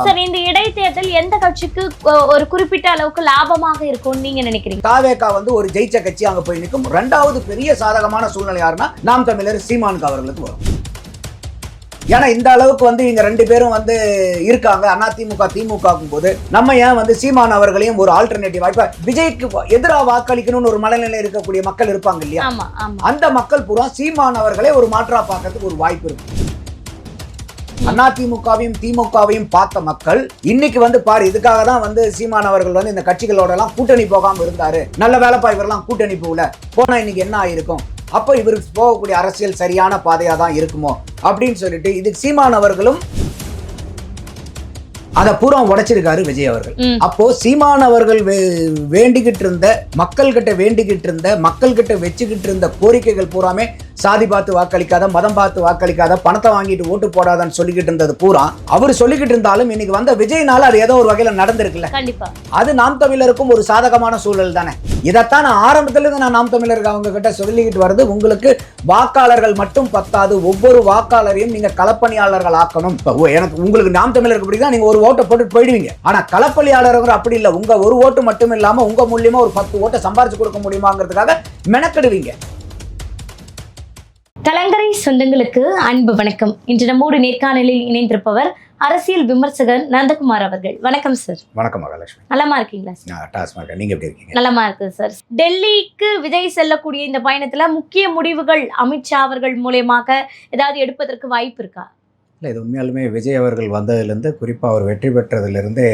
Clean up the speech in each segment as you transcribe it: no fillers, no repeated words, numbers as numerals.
Sir, இந்த இடைத்தேர்தல் எந்த கட்சிக்கு ஒரு குறிப்பிட்ட அளவுக்கு லாபமாக இருக்கும் நீங்க நினைக்கிறீங்க? தாவேகா ஒரு ஜெயிச்ச கட்சி அங்க போய் நிற்கும். ரெண்டாவது பெரிய சாதகமான சூழ்நிலை யாருன்னா நாம் தமிழர் சீமானுக்கு அவர்களுக்கு வரும். ஏன்னா இந்த அளவுக்கு இவங்க ரெண்டு பேரும் இருக்காங்க அதிமுக திமுக போது நம்ம ஏன் சீமான் அவர்களையும் ஒரு ஆல்டர்னேட்டிவ் இப்ப விஜய்க்கு எதிராக வாக்களிக்கணும்னு ஒரு மனநிலை இருக்கக்கூடிய மக்கள் இருப்பாங்க இல்லையா, அந்த மக்கள் பூரா சீமான் அவர்களே ஒரு மாற்றா பார்க்கறதுக்கு ஒரு வாய்ப்பு இருக்கு. அதிமுகவையும் திமுகவையும் பார்த்த மக்கள் இன்னைக்கு பாரு, இதுக்காக தான் சீமான் அவர்கள் இந்த கட்சிகளோட எல்லாம் கூட்டணி போகாம இருந்தாரு, நல்ல வேலைப்பா இவரெல்லாம் கூட்டணி போகல, போனா இன்னைக்கு என்ன ஆயிருக்கும், அப்போ இவருக்கு போகக்கூடிய அரசியல் சரியான பாதையா தான் இருக்குமோ அப்படின்னு சொல்லிட்டு இதுக்கு சீமான் அவர்களும் அதை பூரா உடைச்சிருக்காரு விஜய் அவர்கள். அப்போ சீமான் அவர்கள் வேண்டிக்கிட்டு இருந்த மக்கள் கிட்ட வச்சுக்கிட்டு இருந்த கோரிக்கைகள் பூராமே சாதி பார்த்து வாக்களிக்காத, மதம் பார்த்து வாக்களிக்காத, பணத்தை வாங்கிட்டு ஓட்டு போடாதான்னு சொல்லிக்கிட்டு இருந்தது பூரா அவர் சொல்லிக்கிட்டு இருந்தாலும் இன்னைக்கு விஜய்னால அது ஏதோ ஒரு வகையில நடந்திருக்குல்ல. கண்டிப்பா அது நாம் தமிழருக்கும் ஒரு சாதகமான சூழல் தானே. இதைத்தான் நான் ஆரம்பத்துல இருந்து நான் நாம் தமிழருக்கு அவங்க கிட்ட சொல்லிக்கிட்டு வருது, உங்களுக்கு வாக்காளர்கள் மட்டும் பத்தாது, ஒவ்வொரு வாக்காளரையும் நீங்க களப்பணியாளர்கள் ஆக்கணும். எனக்கு உங்களுக்கு நாம் தமிழருக்கு பிடிக்கும், நீங்க ஒரு ஓட்டை போட்டு போயிடுவீங்க. ஆனா களப்பணியாளர்கள் அப்படி இல்லை, உங்க ஒரு ஓட்டு மட்டும் இல்லாம உங்க மூலியமா ஒரு 10 ஓட்டை சம்பாரிச்சு கொடுக்க முடியுமாங்கிறதுக்காக மெனக்கெடுவீங்க. கலங்கரை சொந்தங்களுக்கு அன்பு வணக்கம். இன்று நம்மோடு நேர்காணலில் இணைந்திருப்பவர் அரசியல் விமர்சகர் நந்தகுமார் அவர்கள். வணக்கம் சார். வணக்கம் மகாலட்சுமி. நலமா இருக்கீங்களா? நீங்க எப்படி இருக்கீங்க? நலமா இருக்கு சார். டெல்லிக்கு விஜய் செல்லக்கூடிய இந்த பயணத்துல முக்கிய முடிவுகள் அமித்ஷா அவர்கள் மூலமாக ஏதாவது எடுப்பதற்கு வாய்ப்பு இருக்கா? இல்லை, இது உண்மையாலுமே விஜய் அவர்கள் வந்ததுலேருந்து, குறிப்பாக அவர் வெற்றி பெற்றதுலேருந்தே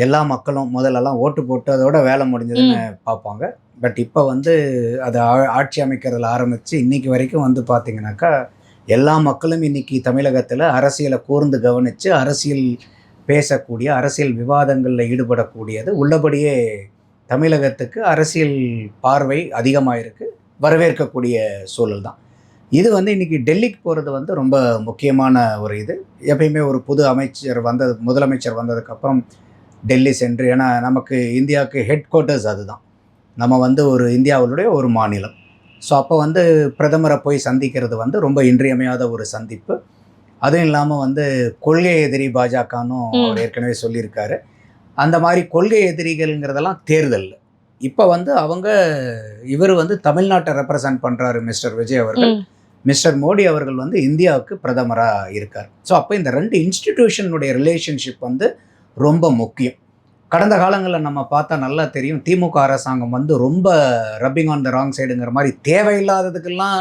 எல்லா மக்களும் முதல்லலாம் ஓட்டு போட்டு அதோட வேலை முடிஞ்சதுன்னு பார்ப்பாங்க. பட் இப்போ அதை ஆட்சி அமைக்கிறதுல ஆரம்பித்து இன்னைக்கு வரைக்கும் பார்த்தீங்கன்னாக்கா எல்லா மக்களும் இன்னைக்கு தமிழகத்தில் அரசியலை கூர்ந்து கவனித்து அரசியல் பேசக்கூடிய, அரசியல் விவாதங்களில் ஈடுபடக்கூடியது உள்ளபடியே தமிழகத்துக்கு அரசியல் பார்வை அதிகமாக இருக்குது, வரவேற்கக்கூடிய சூழல் தான் இது. இன்னைக்கு டெல்லிக்கு போகிறது ரொம்ப முக்கியமான ஒரு இது. எப்பயுமே ஒரு புது முதலமைச்சர் வந்ததுக்கப்புறம் டெல்லி சென்று, ஏன்னா நமக்கு இந்தியாவுக்கு ஹெட் குவார்ட்டர்ஸ் அதுதான், நம்ம ஒரு இந்தியாவுடைய ஒரு மாநிலம். ஸோ அப்போ பிரதமரை போய் சந்திக்கிறது ரொம்ப இன்றியமையாத ஒரு சந்திப்பு. அதுவும் இல்லாமல் கொள்கை எதிரி பாஜகன்னு அவர் ஏற்கனவே சொல்லியிருக்காரு. அந்த மாதிரி கொள்கை எதிரிகள்ங்கிறதெல்லாம் தேர்தல். இப்போ இவர் தமிழ்நாட்டை ரெப்ரசன்ட் பண்ணுறாரு மிஸ்டர் விஜய் அவர்கள். மிஸ்டர் மோடி அவர்கள் இந்தியாவுக்கு பிரதமராக இருக்கார். ஸோ அப்போ இந்த ரெண்டு இன்ஸ்டிடியூஷனுடைய ரிலேஷன்ஷிப் ரொம்ப முக்கியம். கடந்த காலங்களில் நம்ம பார்த்தா நல்லா தெரியும், திமுக அரசாங்கம் ரொம்ப ரப்பிங் ஆன் த ராங் சைடுங்கிற மாதிரி தேவையில்லாததுக்கெல்லாம்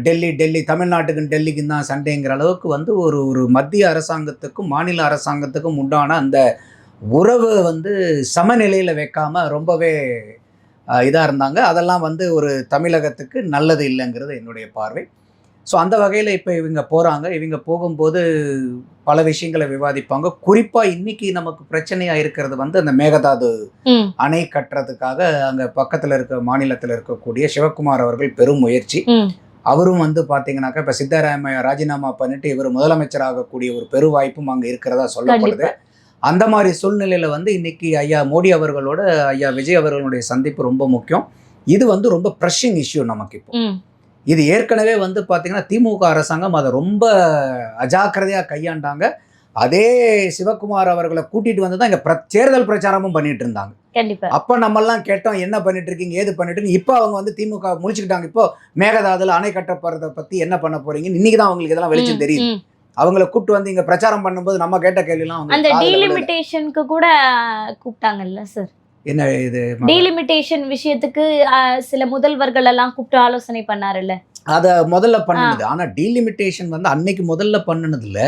டெல்லி தமிழ்நாட்டுக்கும் டெல்லிக்கும் தான் சண்டைங்கிற அளவுக்கு ஒரு மத்திய அரசாங்கத்துக்கும் மாநில அரசாங்கத்துக்கும் உண்டான அந்த உறவு சமநிலையில் வைக்காம ரொம்பவே இதாக இருந்தாங்க. அதெல்லாம் ஒரு தமிழகத்துக்கு நல்லது இல்லைங்கிறது என்னுடைய பார்வை. ஸோ அந்த வகையில் இப்போ இவங்க போகிறாங்க. இவங்க போகும்போது பல விஷயங்களை விவாதிப்பாங்க. குறிப்பாக இன்னைக்கு நமக்கு பிரச்சனையாக இருக்கிறது அந்த மேகதாது அணை கட்டுறதுக்காக அங்கே பக்கத்தில் மாநிலத்தில் இருக்கக்கூடிய சிவகுமார் அவர்கள் பெரும் முயற்சி. அவரும் பார்த்தீங்கன்னாக்கா இப்போ சித்தராமையா ராஜினாமா பண்ணிட்டு இவர் முதலமைச்சர் ஆகக்கூடிய ஒரு பெரு வாய்ப்பும் அங்கே இருக்கிறதா சொல்லப்படுது. அந்த மாதிரி சூழ்நிலையில் இன்னைக்கு ஐயா மோடி அவர்களோட ஐயா விஜய் அவர்களுடைய சந்திப்பு ரொம்ப முக்கியம். இது ரொம்ப ப்ரெஷிங் இஷ்யூ நமக்கு. இப்போ இது ஏற்கனவே பார்த்தீங்கன்னா திமுக அரசாங்கம் அதை ரொம்ப அஜாக்கிரதையாக கையாண்டாங்க. அதே சிவகுமார் அவர்களை கூட்டிட்டு தான் இங்கே தேர்தல் பிரச்சாரமும் பண்ணிட்டு இருந்தாங்க. அப்போ நம்மெல்லாம் கேட்டோம், என்ன பண்ணிட்டு இருக்கீங்க, ஏது பண்ணிட்டு இருக்கீங்க. இப்போ அவங்க திமுக முடிச்சுக்கிட்டாங்க. இப்போ மேகதாதுல அணை கட்டப்படுறதை பற்றி என்ன பண்ண போறீங்கன்னு இன்னைக்கு தான் அவங்களுக்கு இதெல்லாம் வெளிச்சம் தெரியுது. அவங்கள கூப்பிட்டு இங்க பிரச்சாரம் பண்ணும்போது நம்ம கேட்ட கேள்விலாம் அந்த டீலிமிட்டேஷனுக்கு கூட கூப்பிட்டாங்கல்ல சார். என்ன இது டீலிமிட்டேஷன் விஷயத்துக்கு சில முதல்வர்கள் எல்லாம் கூப்பிட்டு ஆலோசனை பண்ணாருல்ல, அதை முதல்ல பண்ணுனது. ஆனா டீலிமிட்டேஷன் அன்னைக்கு முதல்ல பண்ணுனதுல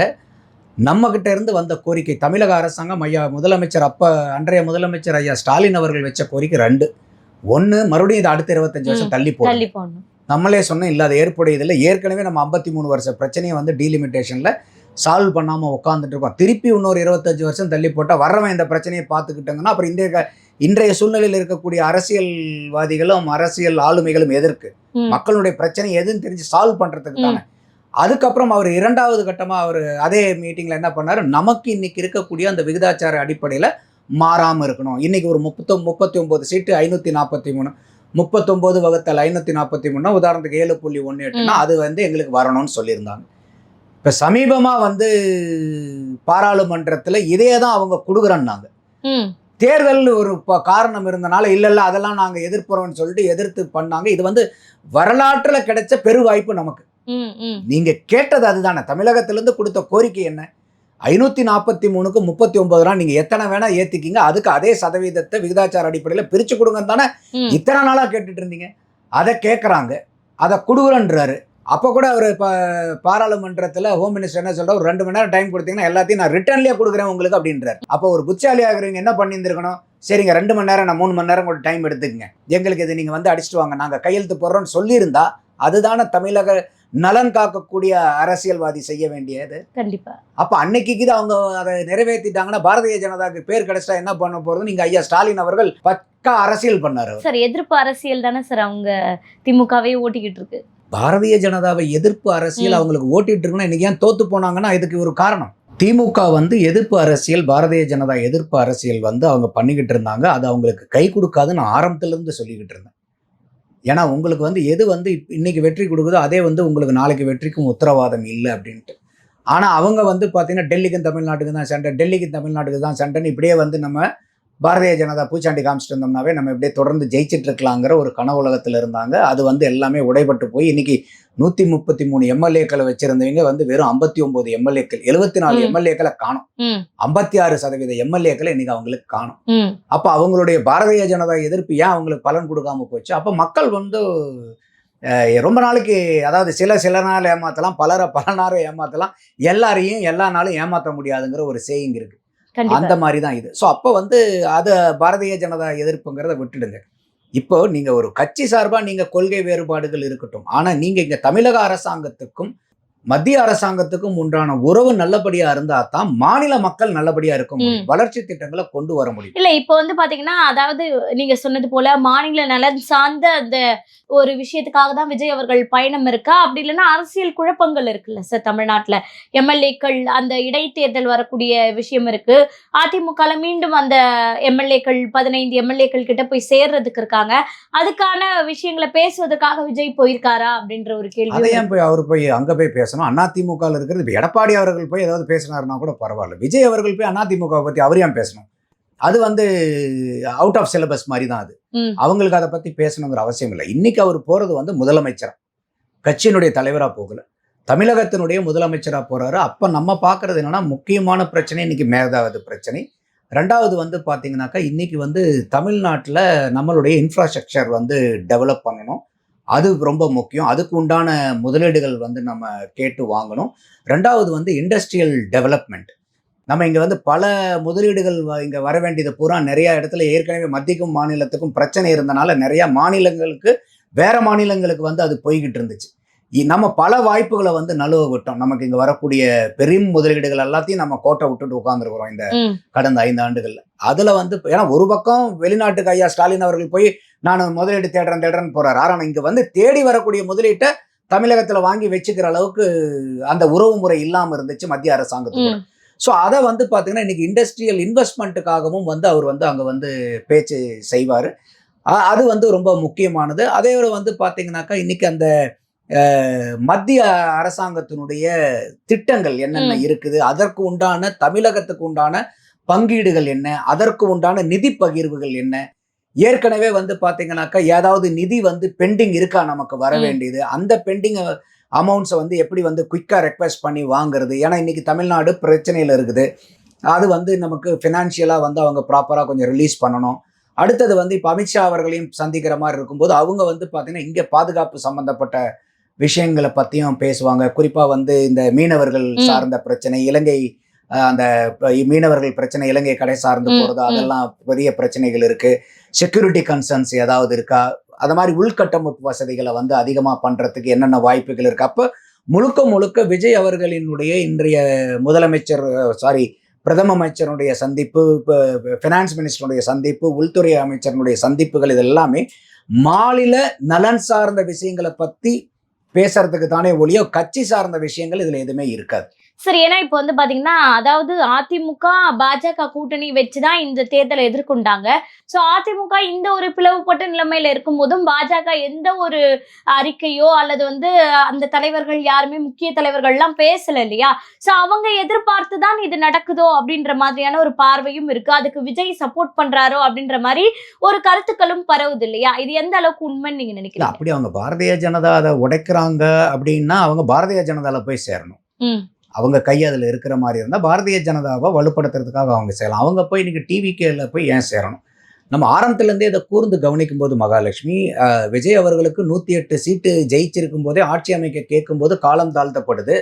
நம்ம கிட்ட இருந்து வந்த கோரிக்கை, தமிழக அரசாங்கம் ஐயா முதலமைச்சர் அன்றைய முதலமைச்சர் ஐயா ஸ்டாலின் அவர்கள் வச்ச கோரிக்கை 2. 1, மறுபடியும் இது அடுத்த 25 வருஷம் தள்ளி போடணும். நம்மளே சொன்னோம், இல்லாத ஏற்புடையதில்லை. ஏற்கனவே நம்ம 53 வருஷ பிரச்சனையை டீலிமிட்டேஷன்ல சால்வ் பண்ணாமல் உட்காந்துட்டு இருக்கோம். திருப்பி இன்னொரு 25 வருஷம் தள்ளி போட்டால் வர்றவன் இந்த பிரச்சனையை பார்த்துக்கிட்டாங்கன்னா அப்புறம் இன்றைய சூழ்நிலையில் இருக்கக்கூடிய அரசியல்வாதிகளும் அரசியல் ஆளுமைகளும் எதற்கு, மக்களுடைய பிரச்சனை எதுன்னு தெரிஞ்சு சால்வ் பண்ணுறதுக்கு தானே. அதுக்கப்புறம் அவர் 2வது கட்டமாக அவர் அதே மீட்டிங்கில் என்ன பண்ணார், நமக்கு இன்னைக்கு இருக்கக்கூடிய அந்த விகிதாச்சார அடிப்படையில் மாறாமல் இருக்கணும். இன்னைக்கு ஒரு 39 சீட்டு 543, 39 ÷ 543 உதாரணத்துக்கு 7.18 அது எங்களுக்கு வரணும்னு சொல்லியிருந்தாங்க. இப்போ சமீபமாக வந்து பாராளுமன்றத்தில் இதே தான் அவங்க கொடுக்குறேன்னாங்க. தேர்தல் ஒரு காரணம் இருந்தனால இல்லை அதெல்லாம் நாங்கள் எதிர்ப்புறோம்னு சொல்லிட்டு எதிர்த்து பண்ணாங்க. இது வந்து வரலாற்றில் கிடைச்ச பெரு வாய்ப்பு நமக்கு. நீங்கள் கேட்டது அதுதானே. தமிழகத்திலேருந்து கொடுத்த கோரிக்கை என்ன? 543க்கு 39 நீங்கள் எத்தனை வேணா ஏற்றிக்கிங்க, அதுக்கு அதே சதவீதத்தை விகிதாச்சார அடிப்படையில் பிரித்து கொடுங்கன்னு தானே இத்தனை நாளாக கேட்டுட்டு இருந்தீங்க. அதை கேட்குறாங்க, அதை கொடுக்குறன்றாரு. அப்போ கூட அவர் பாராளுமன்றத்தில் ஹோம் மினிஸ்டர் என்ன சொல்கிறார், ஒரு 2 மணி நேரம் டைம் கொடுத்தீங்கன்னா எல்லாத்தையும் நான் ரிட்டர்ன்லேயே கொடுக்குறேன் உங்களுக்கு அப்படின்றார். அப்போ ஒரு புத்திசாலி ஆகிறவங்க என்ன பண்ணியிருந்துருக்கணும், சரிங்க 2 மணி நேரம் நான் 3 மணி நேரம் கூட டைம் எடுத்துக்கங்க, எங்களுக்கு இது நீங்கள் வந்து அடிச்சுட்டு வாங்க, நாங்கள் கையெழுத்து போடுறோன்னு சொல்லியிருந்தா அதுதானே தமிழக நலன் காக்கக்கூடிய அரசியல்வாதி செய்ய வேண்டியது. கண்டிப்பா. அப்ப அன்னைக்கு அவங்க அதை நிறைவேற்றிட்டாங்கன்னா பாரதிய ஜனதாக்கு பேர் கிடைச்சா என்ன பண்ண போறது? நீங்க ஐயா ஸ்டாலின் அவர்கள் பக்கா அரசியல் பண்ணாரு. சார் எதிர்ப்பு அரசியல் தானே சார் அவங்க திமுகவே ஓட்டிக்கிட்டு இருக்கு. பாரதிய ஜனதாவை எதிர்ப்பு அரசியல் அவங்களுக்கு ஓட்டிட்டு இருக்குன்னா இன்னைக்கு ஏன் தோத்து போனாங்கன்னா இதுக்கு ஒரு காரணம். திமுக வந்து எதிர்ப்பு அரசியல், பாரதிய ஜனதா எதிர்ப்பு அரசியல் வந்து அவங்க பண்ணிக்கிட்டு இருந்தாங்க. அது அவங்களுக்கு கை கொடுக்காதுன்னு ஆரம்பத்துல இருந்து சொல்லிக்கிட்டு இருந்தேன். ஏன்னா உங்களுக்கு வந்து எது வந்து இன்னைக்கு வெற்றி கொடுக்குதோ அதே வந்து உங்களுக்கு நாளைக்கு வெற்றிக்கும் உத்தரவாதம் இல்லை அப்படின்ட்டு. ஆனால் அவங்க வந்து பார்த்தீங்கன்னா டெல்லிக்கும் தமிழ்நாட்டுக்கு தான் சண்டை, டெல்லிக்கும் தமிழ்நாட்டுக்கு தான் சண்டைன்னு இப்படியே வந்து நம்ம பாரதிய ஜனதா பூச்சாண்டி காமிச்சிட்டு இருந்தோம்னாவே நம்ம இப்படியே தொடர்ந்து ஜெயிச்சிட்டு இருக்கலாங்கிற ஒரு கனவு உலகத்தில் இருந்தாங்க. அது வந்து எல்லாமே உடைபட்டு போய் இன்னைக்கு 133 எம்எல்ஏக்களை வச்சிருந்தவங்க வந்து வெறும் 59 எம்எல்ஏக்கள், 74 எம்எல்ஏக்களை காணும், 56% எம்எல்ஏக்களை இன்னைக்கு அவங்களுக்கு காணும். அப்ப அவங்களுடைய பாரதிய ஜனதா எதிர்ப்பு ஏன் அவங்களுக்கு பலன் கொடுக்காம போச்சு? அப்ப மக்கள் வந்து ரொம்ப நாளைக்கு, அதாவது சில நாள் ஏமாத்தலாம், பல நாள் ஏமாத்தலாம், எல்லாரையும் எல்லா நாளும் ஏமாற்ற முடியாதுங்கிற ஒரு சேயிங் இருக்கு. அந்த மாதிரி தான் இது. ஸோ அப்போ வந்து அதை பாரதிய ஜனதா எதிர்ப்புங்கிறத விட்டுடுங்க. இப்போ நீங்க ஒரு கட்சி சார்பா நீங்க கொள்கை வேறுபாடுகள் இருக்கட்டும், ஆனா நீங்க இங்க தமிழக அரசாங்கத்துக்கும் மத்திய அரசாங்கத்துக்கும் உண்டான உறவு நல்லபடியா இருந்தா தான் மாநில மக்கள் நல்லபடியா இருக்க முடியும், வளர்ச்சி திட்டங்களை கொண்டு வர முடியும். இல்ல இப்போ வந்து பாத்தீங்கன்னா, அதாவது நீங்க சொன்னது போல மாநில நலன் சார்ந்த அந்த ஒரு விஷயத்துக்காக தான் விஜய் அவர்கள் பயணம் இருக்கா, அப்படி இல்லைன்னா அரசியல் குழப்பங்கள் இருக்குல்ல சார் தமிழ்நாட்டுல, எம்எல்ஏக்கள் அந்த இடைத்தேர்தல் வரக்கூடிய விஷயம் இருக்கு, அதிமுக மீண்டும் அந்த எம்எல்ஏக்கள் 15 எம்எல்ஏக்கள் கிட்ட போய் சேர்றதுக்கு இருக்காங்க, அதுக்கான விஷயங்களை பேசுவதற்காக விஜய் போயிருக்காரா அப்படின்ற ஒரு கேள்வி. அதையும் போய் அவர் போய் அங்க போய் பேசணும். அதிமுக இருக்கிறது இப்போ எடப்பாடி அவர்கள் போய் ஏதாவது பேசினாருன்னா கூட பரவாயில்ல, விஜய் அவர்கள் போய் அதிமுக பத்தி அவர் ஏன் பேசணும்? அது வந்து அவுட் ஆஃப் சிலபஸ் மாதிரி தான். அது அவங்களுக்கு அதை பத்தி பேசணுங்கிற அவசியம் இல்லை. இன்னைக்கு அவர் போறது வந்து முதலமைச்சரா, கட்சியினுடைய தலைவரா போகல, தமிழகத்தினுடைய முதலமைச்சரா போறாரு. அப்ப நம்ம பாக்குறது என்னன்னா, முக்கியமான பிரச்சனை இன்னைக்கு மேகதாது பிரச்சனை. ரெண்டாவது வந்து பாத்தீங்கன்னாக்கா இன்னைக்கு வந்து தமிழ்நாட்டில் நம்மளுடைய இன்ஃப்ராஸ்ட்ரக்சர் வந்து டெவலப் பண்ணணும், அது ரொம்ப முக்கியம். அதுக்கு உண்டான முதலீடுகள் வந்து நம்ம கேட்டு வாங்கணும். ரெண்டாவது வந்து இண்டஸ்ட்ரியல் டெவலப்மெண்ட். நம்ம இங்கே வந்து பல முதலீடுகள் இங்கே வர வேண்டியது பூரா நிறைய இடத்துல ஏற்கனவே மத்தியக்கும் மாநிலத்துக்கும் பிரச்சனை இருந்தனால நிறைய மாநிலங்களுக்கு வேற மாநிலங்களுக்கு வந்து அது போய்கிட்டு இருந்துச்சு. நம்ம பல வாய்ப்புகளை வந்து நழுவ விட்டோம். நமக்கு இங்கே வரக்கூடிய பெரும் முதலீடுகள் எல்லாத்தையும் நம்ம கோட்டை விட்டுட்டு உட்காந்துருக்கிறோம் இந்த கடந்த 5 ஆண்டுகள்ல. அதில் வந்து ஏன்னா ஒரு பக்கம் வெளிநாட்டுக்கு ஐயா ஸ்டாலின் அவர்கள் போய் நான் முதலீடு தேடுறேன்னு போறாரு. ஆனால் இங்கே வந்து தேடி வரக்கூடிய முதலீட்டை தமிழகத்தில் வாங்கி வச்சுக்கிற அளவுக்கு அந்த உறவு முறை இல்லாமல் இருந்துச்சு மத்திய அரசாங்கத்துக்கு. ஸோ அதை வந்து பார்த்தீங்கன்னா இன்னைக்கு இண்டஸ்ட்ரியல் இன்வெஸ்ட்மெண்ட்டுக்காகவும் வந்து அவர் வந்து அங்கே வந்து பேச்சு செய்வார். அது வந்து ரொம்ப முக்கியமானது. அதே வந்து பார்த்தீங்கன்னாக்கா இன்னைக்கு அந்த மத்திய அரசாங்கத்தினுடைய திட்டங்கள் என்னென்ன இருக்குது, அதற்கு உண்டான தமிழகத்துக்கு உண்டான பங்கீடுகள் என்ன, அதற்கு உண்டான நிதி பகிர்வுகள் என்ன, ஏற்கனவே வந்து பார்த்தீங்கன்னாக்கா ஏதாவது நிதி வந்து பெண்டிங் இருக்கா நமக்கு வர வேண்டியது, அந்த பெண்டிங் அமௌண்ட்ஸை வந்து எப்படி வந்து குயிக்காக ரெக்வெஸ்ட் பண்ணி வாங்குறது. ஏன்னா இன்னைக்கு தமிழ்நாடு பிரச்சனையில் இருக்குது, அது வந்து நமக்கு ஃபினான்ஷியலாக வந்து அவங்க ப்ராப்பராக கொஞ்சம் ரிலீஸ் பண்ணணும். அடுத்தது வந்து இப்போ அமித்ஷா அவர்களையும் சந்திக்கிற மாதிரி இருக்கும்போது அவங்க வந்து பார்த்தீங்கன்னா இங்கே பாதுகாப்பு சம்பந்தப்பட்ட விஷயங்களை பற்றியும் பேசுவாங்க. குறிப்பாக வந்து இந்த மீனவர்கள் சார்ந்த பிரச்சனை, இலங்கை அந்த மீனவர்கள் பிரச்சனை, இலங்கை கடை சார்ந்து போகிறது, அதெல்லாம் பெரிய பிரச்சனைகள் இருக்குது. செக்யூரிட்டி கன்சர்ன்ஸ் ஏதாவது இருக்கா, அது மாதிரி உள்கட்டமைப்பு வசதிகளை வந்து அதிகமாக பண்ணுறதுக்கு என்னென்ன வாய்ப்புகள் இருக்குது. அப்போ முழுக்க விஜய் அவர்களினுடைய இன்றைய பிரதம அமைச்சருடைய சந்திப்பு, ஃபினான்ஸ் மினிஸ்டருடைய சந்திப்பு, உள்துறை அமைச்சருடைய சந்திப்புகள், இது எல்லாமே மாநில நலன் சார்ந்த விஷயங்களை பற்றி பேசுறதுக்கு தானே ஒழிய கட்சி சார்ந்த விஷயங்கள் இதுல எதுவுமே இருக்காது. சரி. ஏன்னா இப்ப வந்து பாத்தீங்கன்னா, அதாவது அதிமுக, பாஜக கூட்டணி வச்சுதான் இந்த தேர்தலை எதிர்கொண்டாங்க. சோ அதிமுக இந்த ஒரு பிளவுபட்ட நிலைமையில இருக்கும்போதும், பாஜக எந்த ஒரு அறிக்கையோ அல்லது வந்து அந்த தலைவர்கள் யாருமே முக்கிய தலைவர்கள்லாம் பேசல இல்லையா? சோ அவங்க எதிர்பார்த்து தான் இது நடக்குதோ அப்படின்ற மாதிரியான ஒரு பார்வையும் இருக்கு. அதுக்கு விஜய் சப்போர்ட் பண்றாரோ அப்படின்ற மாரி ஒரு கருத்துக்களும் பரவுது இல்லையா? இது எந்த அளவுக்கு உண்மைன்னு நீங்க இல்ல நினைக்கிறீங்க? அப்படி அவங்க பாரதிய ஜனதா அதை உடைக்கிறாங்க அப்படின்னா அவங்க பாரதிய ஜனதால போய் சேரணும். ம். அவங்க கை அதில் இருக்கிற மாதிரி இருந்தால் பாரதிய ஜனதாவை வலுப்படுத்துறதுக்காக அவங்க செய்யலாம். அவங்க போய் இன்னைக்கு டிவிகேல போய் ஏன் சேரணும்? நம்ம ஆரம்பத்திலேருந்தே இதை கூர்ந்து கவனிக்கும் போது மகாலட்சுமி விஜய் அவர்களுக்கு 108 சீட்டு ஜெயிச்சிருக்கும் போதே ஆட்சி அமைக்க கேட்கும்போது காலம் தாழ்த்தப்படுது.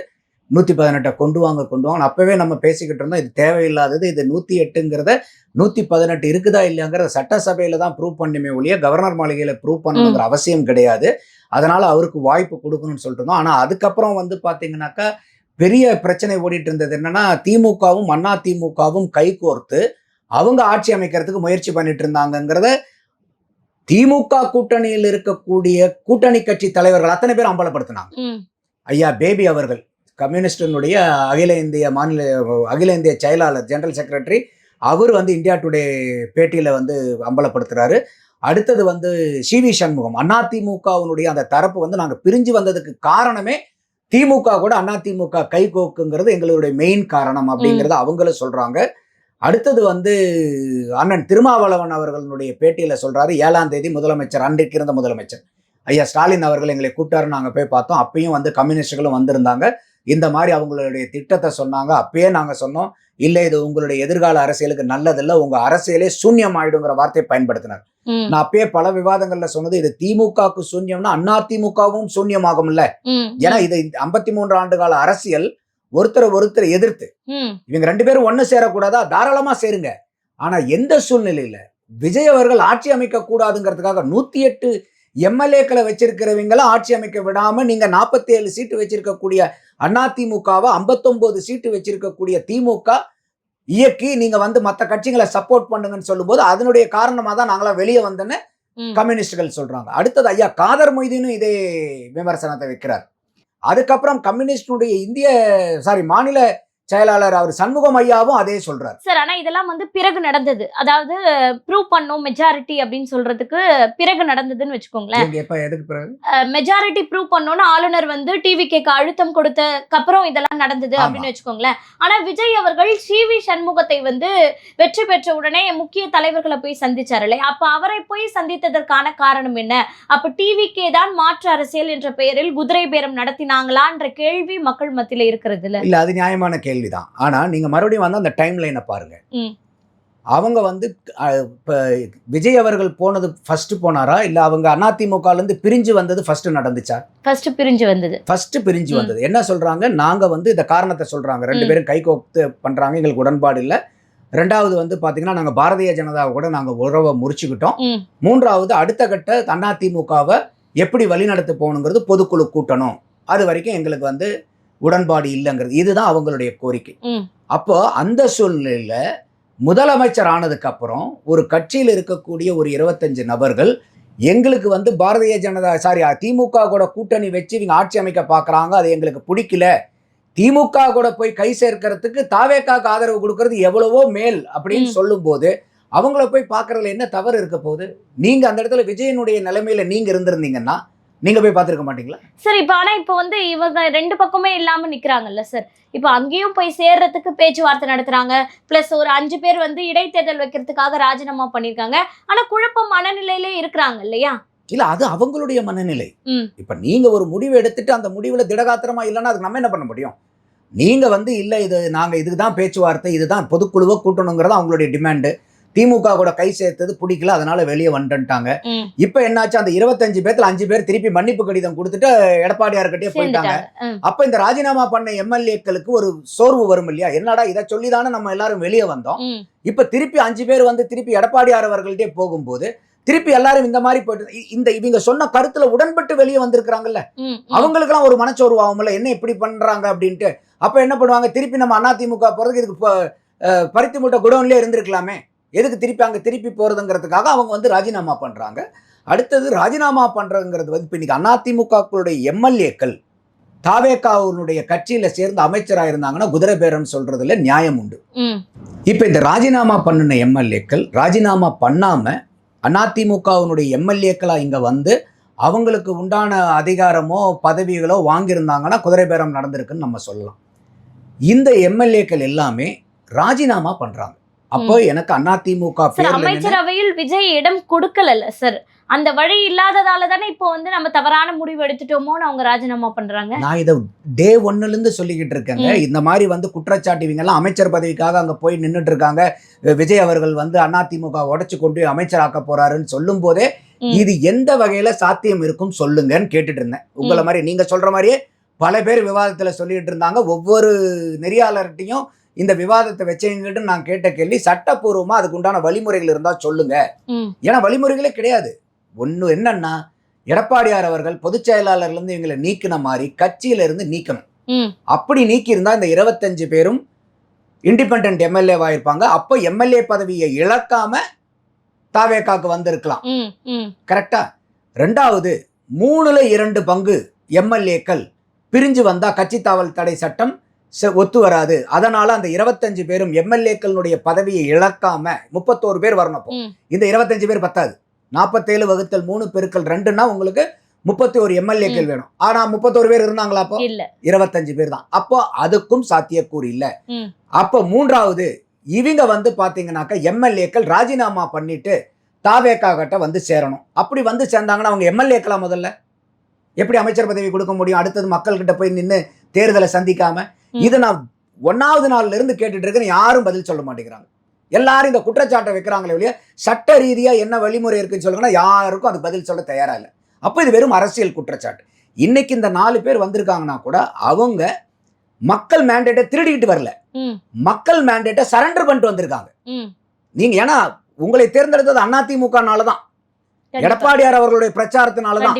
118 கொண்டு வாங்க அப்பவே நம்ம பேசிக்கிட்டு இருந்தோம். இது தேவையில்லாதது, இது 108ங்கிறத 118 இருக்குதா இல்லையாங்கிறத சட்டசபையில தான் ப்ரூவ் பண்ணுமே ஒழிய கவர்னர் மாளிகையில ப்ரூவ் பண்ணணுங்கிற அவசியம் கிடையாது. அதனால அவருக்கு வாய்ப்பு கொடுக்கணும்னு சொல்லிட்டு இருந்தோம். ஆனால் அதுக்கப்புறம் வந்து பார்த்தீங்கன்னாக்கா பெரிய பிரச்சனை ஓடிட்டு இருந்தது என்னன்னா, திமுகவும் அண்ணா திமுகவும் கைகோர்த்து அவங்க ஆட்சி அமைக்கிறதுக்கு முயற்சி பண்ணிட்டு இருந்தாங்கிறத திமுக கூட்டணியில் இருக்கக்கூடிய கூட்டணி கட்சி தலைவர்கள் அத்தனை பேர் அம்பலப்படுத்தினாங்க. ஐயா பேபி அவர்கள் கம்யூனிஸ்டினுடைய அகில இந்திய செயலாளர் ஜெனரல் செக்ரட்டரி, அவர் வந்து இந்தியா டுடே பேட்டியில வந்து அம்பலப்படுத்துறாரு. அடுத்தது வந்து சிவி சண்முகம், அதிமுகவினுடைய அந்த தரப்பு வந்து நாங்க பிரிஞ்சு வந்ததுக்கு காரணமே திமுக கூட அதிமுக கைகோக்குங்கிறது எங்களுடைய மெயின் காரணம் அப்படிங்கறத அவங்களும் சொல்றாங்க. அடுத்தது வந்து அண்ணன் திருமாவளவன் அவர்களுடைய பேட்டியில சொல்றாரு, 7ஆம் தேதி முதலமைச்சர், அன்றைக்கு இருந்த முதலமைச்சர் ஐயா ஸ்டாலின் அவர்கள் எங்களை கூப்பிட்டாரு. நாங்க போய் பார்த்தோம். அப்பயும் வந்து கம்யூனிஸ்டுகளும் வந்திருந்தாங்க. இந்த மாதிரி அவங்களுடைய திட்டத்தை சொன்னாங்க. அப்பயே நாங்க சொன்னோம், இல்லை இது உங்களுடைய எதிர்கால அரசியலுக்கு நல்லதில்லை, உங்க அரசியலே சூன்யம் ஆயிடுங்கிற வார்த்தையை பயன்படுத்தினார். நான் அப்பயே பல விவாதங்கள்ல சொன்னது, இது திமுகவுக்கு சூன்யம்னா அதிமுகவும் சூன்யமாகும்ல. ஏன்னா இது 53 ஆண்டு கால அரசியல் ஒருத்தரை எதிர்த்து இவங்க 2 பேரும் ஒண்ணு சேரக்கூடாதா? தாராளமா சேருங்க. ஆனா எந்த சூழ்நிலையில விஜய் அவர்கள் ஆட்சி அமைக்க கூடாதுங்கிறதுக்காக 108 எம்எல்ஏக்களை வச்சிருக்கிறவங்களும் ஆட்சி அமைக்க விடாம நீங்க 47 சீட்டு வச்சிருக்கக்கூடிய அதிமுகவை 59 சீட்டு வச்சிருக்கக்கூடிய திமுக இயக்கி நீங்க வந்து மற்ற கட்சிகளை சப்போர்ட் பண்ணுங்கன்னு சொல்லும்போது அதனுடைய காரணமா தான் நாங்களா வெளியே வந்தோன்னு கம்யூனிஸ்டுகள் சொல்றாங்க. அடுத்தது ஐயா காதர் மொய்தீனும் இதே விமர்சனத்தை வைக்கிறார். அதுக்கப்புறம் கம்யூனிஸ்டுடைய மாநில செயலாளர் அவர் சண்முகம் ஐயாவும் அதே சொல்றாரு. சார், ஆனா இதெல்லாம் வந்து பிறகு நடந்தது. அதாவது ப்ரூவ் பண்ணோம் மெஜாரிட்டி அப்படின்னு சொல்றதுக்கு பிறகு நடந்ததுன்னு வச்சுக்கோங்களேன். எதுக்கு பிறகு மெஜாரிட்டி ப்ரூவ் பண்ணோம்னு ஆளுநர் வந்து டிவிகேக்கு அழுத்தம் கொடுத்ததுக்கு அப்புறம் இதெல்லாம் நடந்தது அப்படின்னு வச்சுக்கோங்களேன். ஆனா விஜய் அவர்கள் சிவி சண்முகத்தை வந்து வெற்றி பெற்ற உடனே முக்கிய தலைவர்களை போய் சந்திச்சாரு. அப்ப அவரை போய் சந்தித்ததற்கான காரணம் என்ன? அப்ப டிவிகே தான் மாற்று அரசியல் என்ற பெயரில் குதிரை பேரம் நடத்தினாங்களான்ற கேள்வி மக்கள் மத்தியில இருக்கிறது இல்ல. அது நியாயமான கேள்விதான். ஆனா நீங்க மறுபடியும் வந்து அந்த டைம் லைனை பாருங்க. அவங்க வந்து விஜய் அவர்கள் போனது ஃபர்ஸ்ட் போனாரா இல்ல அவங்க அதிமுகல இருந்து பிரிஞ்சு வந்தது ஃபர்ஸ்ட் நடந்துச்சா? ஃபர்ஸ்ட் பிரிஞ்சு வந்தது. என்ன சொல்றாங்க, நாங்க வந்து இந்த காரணத்தை சொல்றாங்க, 2 பேரும் கைகோர்த்து பண்றாங்க, எங்களுக்கு உடன்பாடு இல்ல. ரெண்டாவது வந்து பாத்தீங்கன்னா நாங்க பாரதிய ஜனதாவை கூட நாங்க உறவை முறிச்சுக்கிட்டோம். மூன்றாவது அடுத்த கட்ட அதிமுகவை எப்படி வழிநடத்த போகணுங்கிறது பொதுக்குழு கூட்டணும், அது வரைக்கும் எங்களுக்கு வந்து உடன்பாடு இல்லைங்கிறது, இதுதான் அவங்களுடைய கோரிக்கை. அப்போ அந்த சூழ்நிலையில முதலமைச்சர் ஆனதுக்கு அப்புறம் ஒரு கட்சியில் இருக்கக்கூடிய ஒரு 25 நபர்கள் எங்களுக்கு வந்து பாரதிய ஜனதா திமுக கூட கூட்டணி வச்சு இவங்க ஆட்சி அமைக்க பாக்குறாங்க, அது எங்களுக்கு பிடிக்கல, திமுக கூட போய் கை சேர்க்கிறதுக்கு தாவேக்காக்கு ஆதரவு கொடுக்கறது எவ்வளவோ மேல் அப்படின்னு சொல்லும் போது அவங்கள போய் பாக்குறதுல என்ன தவறு இருக்க போகுது? நீங்க அந்த இடத்துல விஜயனுடைய நிலைமையில நீங்க இருந்திருந்தீங்கன்னா நீங்க போய் பார்த்திருக்க மாட்டீங்களா? சார், இப்ப வந்து இவங்க 2 பக்கமே இல்லாம நிக்கிறாங்கல்ல சார். இப்ப அங்கேயும் போய் சேர்றதுக்கு பேச்சுவார்த்தை நடத்துறாங்க. பிளஸ் ஒரு 5 பேர் வந்து இடைத்தேர்தல் வைக்கிறதுக்காக ராஜினாமா பண்ணிருக்காங்க. ஆனா குழப்பம் மனநிலையிலே இருக்கிறாங்க இல்லையா? இல்ல, அது அவங்களுடைய மனநிலை. இப்ப நீங்க ஒரு முடிவு எடுத்துட்டு அந்த முடிவுல திடகாத்திரமா இல்லைன்னா அதுக்கு நம்ம என்ன பண்ண முடியும்? நீங்க வந்து இல்ல இது நாங்க இதுதான் பேச்சுவார்த்தை, இதுதான் பொதுக்குழுவை கூட்டணுங்கிறது அவங்களுடைய டிமாண்டு. திமுக கூட கை சேர்த்தது பிடிக்கல, அதனால வெளியே வந்துட்டாங்க. இப்ப என்னாச்சு, அந்த 25 பேர்ல 5 பேர் திருப்பி மன்னிப்பு கடிதம் கொடுத்துட்டு எடப்பாடியார்கிட்டயே போயிட்டாங்க. அப்ப இந்த ராஜினாமா பண்ண எம்எல்ஏக்களுக்கு ஒரு சோர்வு வரும் இல்லையா? என்னடா இதை சொல்லிதானே நம்ம எல்லாரும் வெளியே வந்தோம், இப்ப திருப்பி 5 பேர் வந்து திருப்பி எடப்பாடியார் அவர்கள்ட்டே போகும்போது திருப்பி எல்லாரும் இந்த மாதிரி போயிட்டு இவங்க சொன்ன கருத்துல உடன்பட்டு வெளியே வந்திருக்கிறாங்கல்ல, அவங்களுக்கு எல்லாம் ஒரு மனச்சோர்வு ஆகும்ல, என்ன இப்படி பண்றாங்க அப்படின்ட்டு. அப்ப என்ன பண்ணுவாங்க, திருப்பி நம்ம அதிமுக போறதுக்கு இதுக்கு பருத்தி மூட்டை குடோன்லயே இருந்திருக்கலாமே, எதுக்கு திருப்பி அங்கே திருப்பி போகிறதுங்கிறதுக்காக அவங்க வந்து ராஜினாமா பண்ணுறாங்க. அடுத்தது ராஜினாமா பண்ணுறதுங்கிறது வந்து இப்போ இன்றைக்கி அதிமுகக்களுடைய எம்எல்ஏக்கள் தாவேகாவுடைய கட்சியில சேர்ந்து அமைச்சரா இருந்தாங்கன்னா குதிரை பேரம் சொல்றதுல நியாயம் உண்டு. ம். இப்ப இந்த ராஜினாமா பண்ணின எம்எல்ஏக்கள் ராஜினாமா பண்ணாம அதிமுகவினுடைய எம்எல்ஏக்களா இங்க வந்து அவங்களுக்கு உண்டான அதிகாரமோ பதவிகளோ வாங்கியிருந்தாங்கன்னா குதிரை பேரம் நடந்திருக்குன்னு நம்ம சொல்லலாம். இந்த எம்எல்ஏக்கள் எல்லாமே ராஜினாமா பண்றாங்க. அப்போ எனக்கு அதிமுக சார், பேர்ல நின்னு- அமைச்சரவையில் விஜய் இடம் கொடுக்கல சார். அந்த வழி இல்லாததால தானே இப்போ வந்து நம்ம தவறான முடிவு எடுத்துட்டோமோன்னு அவங்க ராஜினாமா பண்றாங்க. நான் இதை டே ஒன்னுல இருந்து சொல்லிக்கிட்டு இருக்கேங்க. இந்த மாதிரி வந்து குற்றச்சாட்டு இவங்க எல்லாம் அமைச்சர் பதவிக்காக அங்க போய் நின்றுட்டு இருக்காங்க. விஜய் அவர்கள் வந்து அதிமுக உடைச்சு கொண்டு அமைச்சராக்க போறாருன்னு சொல்லும் போதே இது எந்த வகையில சாத்தியம் இருக்கும் சொல்லுங்கன்னு கேட்டுட்டு இருந்தேன். உங்களை மாதிரி நீங்க சொல்ற மாதிரியே பல பேர் விவாதத்துல சொல்லிட்டு இருந்தாங்க. ஒவ்வொரு நெறியாளர்கிட்டையும் இந்த விவாதத்தை வச்சுக்கிட்டு நான் கேட்ட கேள்வி, சட்டப்பூர்வமா அதுக்கு உண்டான வழிமுறைகள் இருந்தா சொல்லுங்க. ஏன்னா வழிமுறைகளே கிடையாது. ஒண்ணு என்னன்னா, எடப்பாடியார் அவர்கள் பொதுச் செயலாளர்ல இருந்து இவங்களை நீக்கின மாதிரி கட்சியில இருந்து நீக்கணும். அப்படி நீக்கி இருந்தா இந்த 25 பேரும் இண்டிபெண்டன்ட் எம்எல்ஏவா இருப்பாங்க. அப்போ எம்எல்ஏ பதவியை இழக்காம தாவேகாக்கு வந்திருக்கலாம். கரெக்டா? ரெண்டாவது, 3/2 பங்கு எம்எல்ஏக்கள் பிரிஞ்சு வந்தா கட்சி தாவல் தடை சட்டம் ஒத்து வராது. அதனால அந்த 25 பேரும் எம்எல்ஏக்களுடைய பதவியை இழக்காம 31 பேர் வரணும். இந்த 25 பேர் பத்தாது. 47 × 3 × 2ன்னா உங்களுக்கு 31 எம்எல்ஏக்கள் வேணும். ஆனா 31 பேர் இருந்தாங்களா? அப்போ 25 பேர் தான். அப்போ அதுக்கும் சாத்தியக்கூறு இல்ல. அப்போ மூன்றாவது, இவங்க வந்து பாத்தீங்கன்னாக்கா எம்எல்ஏக்கள் ராஜினாமா பண்ணிட்டு தாவேகா கிட்ட வந்து சேரணும். அப்படி வந்து சேர்ந்தாங்கன்னா அவங்க எம்எல்ஏக்களா முதல்ல எப்படி அமைச்சர் பதவி கொடுக்க முடியும்? அடுத்தது மக்கள்கிட்ட போய் நின்று தேர்தலை சந்திக்காம. இது நான் 1வது நாள்ல இருந்து கேட்டுட்டு இருக்கேன். யாரும் பதில் சொல்ல மாட்டேங்கிறாங்க. எல்லாரும் இந்த குற்றச்சாட்டை வைக்கிறாங்களே ஒழிய சட்ட ரீதியா என்ன வழிமுறை இருக்குன்னு சொல்லுங்கன்னா யாருக்கும் அது பதில் சொல்ல தயாரா இல்லை. அப்போ இது வெறும் அரசியல் குற்றச்சாட்டு. இன்னைக்கு இந்த 4 பேர் வந்திருக்காங்கன்னா கூட அவங்க மக்கள் மேண்டேட்டை திருடிக்கிட்டு வரல, மக்கள் மேண்டேட்டை சரண்டர் பண்ணிட்டு வந்திருக்காங்க. நீங்க ஏன்னா உங்களை தேர்ந்தெடுத்தது அதிமுகனாலதான், எடப்பாடியார் அவர்களுடைய பிரச்சாரத்தினாலதான்,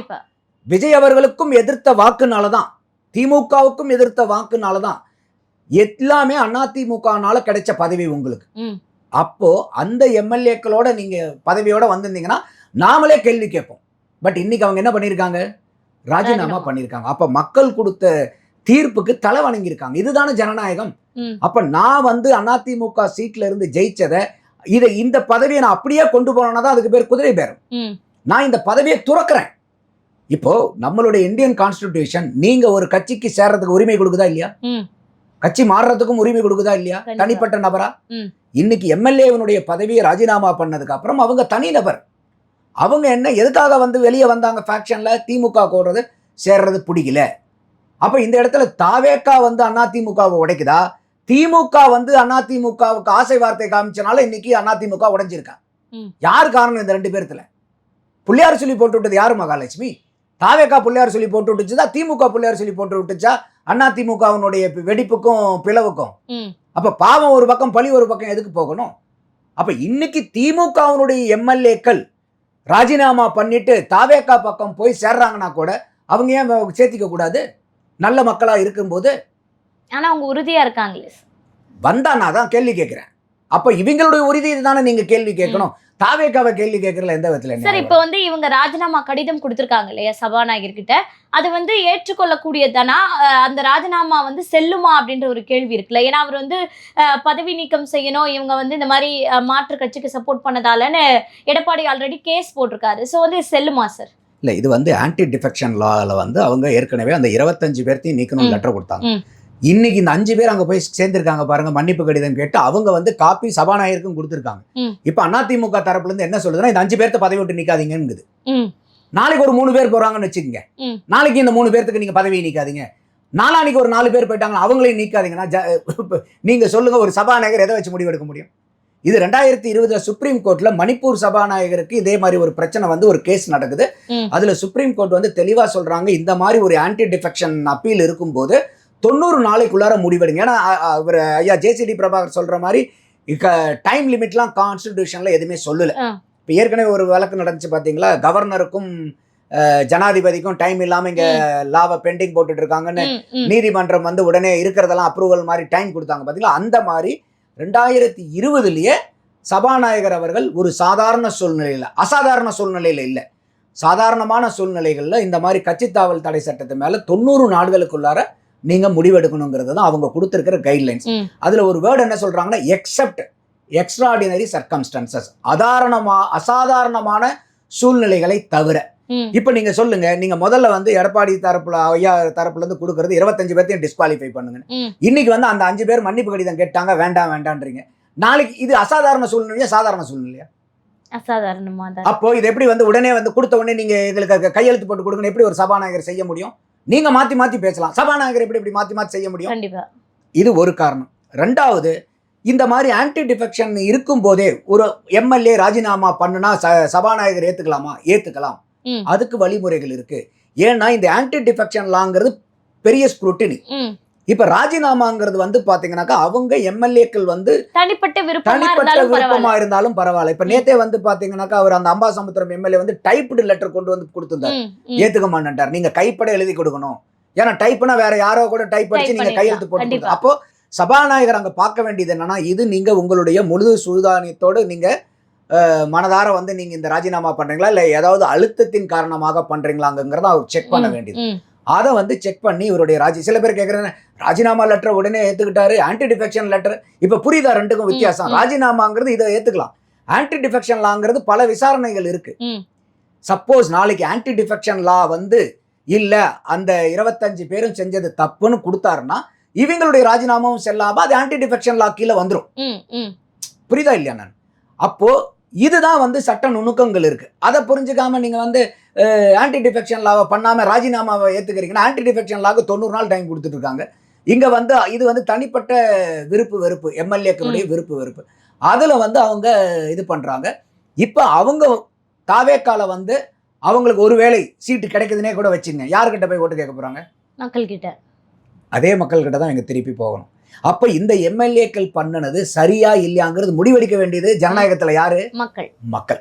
விஜய் அவர்களுக்கும் எதிர்த்த வாக்குனாலதான், திமுகவுக்கும் எதிர்த்த வாக்குனாலதான், எல்லாமே அதிமுகனால கிடைச்ச பதவி உங்களுக்கு. அப்போ அந்த எம்எல்ஏக்களோட நீங்க பதவியோட வந்திருந்தீங்கன்னா நாமளே கேள்வி கேட்போம். பட் இன்னைக்கு அவங்க என்ன பண்ணிருக்காங்க? ராஜினாமா பண்ணிருக்காங்க. அப்ப மக்கள் கொடுத்த தீர்ப்புக்கு தலை வணங்கியிருக்காங்க. இதுதானே ஜனநாயகம். அப்ப நான் வந்து அதிமுக சீட்ல இருந்து ஜெயிச்சதை இந்த பதவியை நான் அப்படியே கொண்டு போனோம்னா அதுக்கு பேர் குதிரை பேரம். நான் இந்த பதவியை துறக்கிறேன். இப்போ நம்மளுடைய இந்தியன் கான்ஸ்டிடியூஷன் நீங்க ஒரு கட்சிக்கு சேர்றதுக்கு உரிமை கொடுக்குதா இல்லையா? கட்சி மாறுறதுக்கும் உரிமை கொடுக்குதா இல்லையா? தனிப்பட்ட நபரா? இன்னைக்கு எம்எல்ஏவனுடைய பதவியை ராஜினாமா பண்ணதுக்கு அப்புறம் அவங்க தனி நபர். அவங்க என்ன எதுக்காக வந்து வெளியே வந்தாங்க? ஃபேக்ஷன்ல திமுக கூடுறது சேர்றது பிடிக்கல. அப்ப இந்த இடத்துல தாவேகா வந்து அதிமுகவை உடைக்குதா? திமுக வந்து அதிமுகவுக்கு ஆசை வார்த்தை காமிச்சனால இன்னைக்கு அதிமுக உடைஞ்சிருக்கா? யார் காரணம்? இந்த 2 பேர்த்துல புள்ளியார் சொல்லி போட்டு விட்டது யாரு? மகாலட்சுமி. தாவேகா புள்ளியார் சொல்லி போட்டு விட்டுச்சா? திமுக புள்ளியார் சொல்லி போட்டு விட்டுச்சா? அதிமுகவினுடைய வெடிப்புக்கும் பிளவுக்கும். அப்ப பாவம் ஒரு பக்கம், பழி ஒரு பக்கம் எதுக்கு போகணும்? அப்ப இன்னைக்கு திமுகவினுடைய எம்எல்ஏக்கள் ராஜினாமா பண்ணிட்டு தாவேகா பக்கம் போய் சேர்றாங்கன்னா கூட அவங்க ஏன் சேர்த்திக்க கூடாது? நல்ல மக்களா இருக்கும்போது. ஆனா அவங்க உறுதியா இருக்காங்களே. வந்தா நான் தான் கேள்வி கேட்கிறேன். அப்ப இவங்களுடைய உறுதியை தானே நீங்க கேள்வி கேட்கணும். தாவேகாவை கேள்வி கேட்கறதுல எந்த விதத்துல? சார், இப்போ வந்து இவங்க ராஜினாமா கடிதம் கொடுத்திருக்காங்க இல்லையா சபாநாயகர் கிட்ட, அது வந்து ஏற்றுக்கொள்ளக்கூடியதானா? அந்த ராஜினாமா வந்து செல்லுமா அப்படின்ற ஒரு கேள்வி இருக்குல்ல. ஏன்னா அவர் வந்து பதவி நீக்கம் செய்யணும், இவங்க வந்து இந்த மாதிரி மாற்று கட்சிக்கு சப்போர்ட் பண்ணதாலன்னு எடப்பாடி ஆல்ரெடி கேஸ் போட்டிருக்காரு. ஸோ வந்து செல்லுமா சார்? இல்லை, இது வந்து ஆன்டி டிஃபெக்ஷன் லாவில் வந்து அவங்க ஏற்கனவே அந்த 25 பேர்த்தையும் நீக்கணும் லெட்டர் கொடுத்தாங்க. இன்னைக்கு இந்த 5 பேர் அங்க போய் சேர்ந்திருக்காங்க பாருங்க, மன்னிப்பு கடிதம் கேட்டு. அவங்க வந்து காப்பி சபாநாயகருக்கும் கொடுத்திருக்காங்க. இப்ப அதிமுக தரப்புல இருந்து என்ன சொல்லுதுன்னா, இந்த 5 பேர்த்த பதவி விட்டு நீக்காதீங்கன்னு. நாளைக்கு ஒரு 3 பேர் போறாங்கன்னு வச்சுக்கோங்க. நாளைக்கு இந்த 3 பேர்த்துக்கு நீங்க பதவியை நீக்காதீங்க. நாளானிக்கு ஒரு 4 பேர் போயிட்டாங்க, அவங்களையும் நீக்காதீங்கன்னா நீங்க சொல்லுங்க, ஒரு சபாநாயகர் எதை வச்சு முடிவு எடுக்க முடியும்? இது 2020 சுப்ரீம் கோர்ட்ல மணிப்பூர் சபாநாயகருக்கு இதே மாதிரி ஒரு பிரச்சனை வந்து ஒரு கேஸ் நடக்குது. அதுல சுப்ரீம் கோர்ட் வந்து தெளிவா சொல்றாங்க, இந்த மாதிரி ஒரு ஆன்டி டிஃபெக்ஷன் அப்பீல் இருக்கும்போது 90 நாளைக்குள்ளார முடிவெடுங்க. ஏன்னா அவர் ஐயா ஜேசிடி பிரபாகர் சொல்ற மாதிரி டைம் லிமிட்லாம் கான்ஸ்டிடியூஷன்ல எதுவுமே சொல்லல. இப்போ ஏற்கனவே ஒரு வழக்கு நடந்துச்சு பாத்தீங்களா, கவர்னருக்கும் ஜனாதிபதிக்கும் டைம் இல்லாம இங்க லாவை பெண்டிங் போட்டுட்டு இருக்காங்கன்னு நீதிமன்றம் வந்து உடனே இருக்கிறதெல்லாம் அப்ரூவல் மாதிரி டைம் கொடுத்தாங்க பாத்தீங்களா. அந்த மாதிரி 2020லயே சபாநாயகர் அவர்கள் ஒரு சாதாரண சூழ்நிலையில, அசாதாரண சூழ்நிலையில இல்லை, சாதாரணமான சூழ்நிலைகள்ல இந்த மாதிரி கட்சித்தாவல் தடை சட்டத்து மேல 90 நாட்களுக்குள்ளார நீங்க முடிவெடுக்கணுங்கிறது தான் அவங்க கொடுத்திருக்கிற கைட்லைன்ஸ். அதுல ஒரு வேர்டு என்ன சொல்றாங்கன்னா, எக்ஸப்ட் எக்ஸ்ட்ராடினரி சர்க்கம்ஸ்டன்சஸ், அசாதாரணமான சூழ்நிலைகளை தவிர. இப்ப நீங்க சொல்லுங்க, நீங்க முதல்ல வந்து எடப்பாடி தரப்புல ஐயா தரப்புல இருந்து கொடுக்கறது 25 பேர்த்தையும் டிஸ்குவாலிஃபை பண்ணுங்க. இன்னைக்கு வந்து அந்த 5 பேர் மன்னிப்பு கடிதம் கேட்டாங்க, வேண்டாம் வேண்டான்றீங்க. நாளைக்கு இது அசாதாரண சூழ்நிலையா சாதாரண சூழ்நிலையா? அசாதாரணமா. அப்போ இது எப்படி வந்து உடனே வந்து கொடுத்த உடனே நீங்க எங்களுக்கு கையெழுத்து போட்டு கொடுக்கணும் எப்படி ஒரு சபாநாயகர் செய்ய முடியும்? நீங்க மாத்தி மாத்தி பேசலாம், சபாநாயகர் எப்படி மாத்தி மாத்தி செய்ய முடியும்? கண்டிப்பா. இது ஒரு காரணம். ரெண்டாவது, இந்த மாதிரி ஆன்டி டிஃபெக்ஷன் இருக்கும் போதே ஒரு எம்எல்ஏ ராஜினாமா பண்ணுனா சபாநாயகர் ஏத்துக்கலாமா? ஏத்துக்கலாம். அதுக்கு வழிமுறைகள் இருக்கு. ஏன்னா இந்த ஆன்டி டிஃபெக்ஷன் லாங்கிறது பெரிய ஸ்க்ரூட்டினி. இப்ப ராஜினாமாங்கிறது வந்து பாத்தீங்கன்னாக்கா அவங்க எம்எல்ஏக்கள் வந்து தனிப்பட்ட விருப்பமா இருந்தாலும் பரவாயில்ல. இப்ப நேத்தே வந்து பாத்தீங்கன்னாக்கா அவர் அந்த அம்பாசமுத்திரம் எம்எல்ஏ வந்து டைப்டு லெட்டர் கொண்டு வந்து கொடுத்திருந்தார், ஏத்துக்க மாட்டார். நீங்க கைப்பட எழுதி கொடுக்கணும், ஏன்னா டைப்னா வேற யாரோ கூட டைப் அடிச்சு நீங்க கையெழுத்து போட்டு. அப்போ சபாநாயகர் அங்க பார்க்க வேண்டியது என்னன்னா, இது நீங்க உங்களுடைய முழு சுதானியத்தோடு நீங்க மனதார வந்து நீங்க இந்த ராஜினாமா பண்றீங்களா இல்ல ஏதாவது அழுத்தத்தின் காரணமாக பண்றீங்களாங்கிறத அவர் செக் பண்ண வேண்டியது. அதை வந்து செக் பண்ணி இவருடைய சில பேர் கேட்கறாங்க, ராஜினாமா லெட்டர் உடனே ஏத்துக்கிட்டாரு, ஆன்டி டிஃபெக்ஷன் லெட்டர். இப்ப புரியுதா ரெண்டுக்கும் வித்தியாசம்? ராஜினாமாங்கிறது இதை ஏத்துக்கலாம், ஆன்டி டிஃபெக்ஷன் லாங்கிறது பல விசாரணைகள் இருக்கு. சப்போஸ் நாளைக்கு ஆன்டி டிஃபெக்ஷன் லா வந்து இல்ல அந்த 25 பேரும் செஞ்சது தப்புன்னு கொடுத்தாருன்னா இவங்களுடைய ராஜினாமாவும் செல்லாம அது ஆன்டி டிஃபெக்ஷன் லா கீழே வந்துடும். புரியுதா இல்லையா? நான் அப்போ இதுதான் வந்து சட்ட நுணுக்கங்கள் இருக்கு. அதை புரிஞ்சுக்காம நீங்க வந்து ஆன்டி டிஃபெக்ஷன் லாவை பண்ணாம ராஜினாமாவை ஏத்துக்கிறீங்கன்னா ஆன்டி டிஃபெக்ஷன் லாவுக்கு 90 நாள் டைம் கொடுத்துட்டு இருக்காங்க. இங்க வந்து இது வந்து தனிப்பட்ட விருப்பு வெறுப்பு, எம்எல்ஏக்களுடைய விருப்பு வெறுப்பு, அதுல வந்து அவங்க இது பண்றாங்க. இப்ப அவங்க தாவேக்கால வந்து அவங்களுக்கு ஒருவேளை சீட்டு கிடைக்குதுன்னே கூட வச்சுங்க, யாருக்கிட்ட போய் ஓட்டு கேட்க போறாங்க? மக்கள் கிட்ட. அதே மக்கள் கிட்ட தான் இங்க திருப்பி போகணும். அப்ப இந்த எம்எல்ஏக்கள் பண்ணனது சரியா இல்லையாங்கிறது முடிவெடுக்க வேண்டியது ஜனநாயகத்துல யாரு? மக்கள்.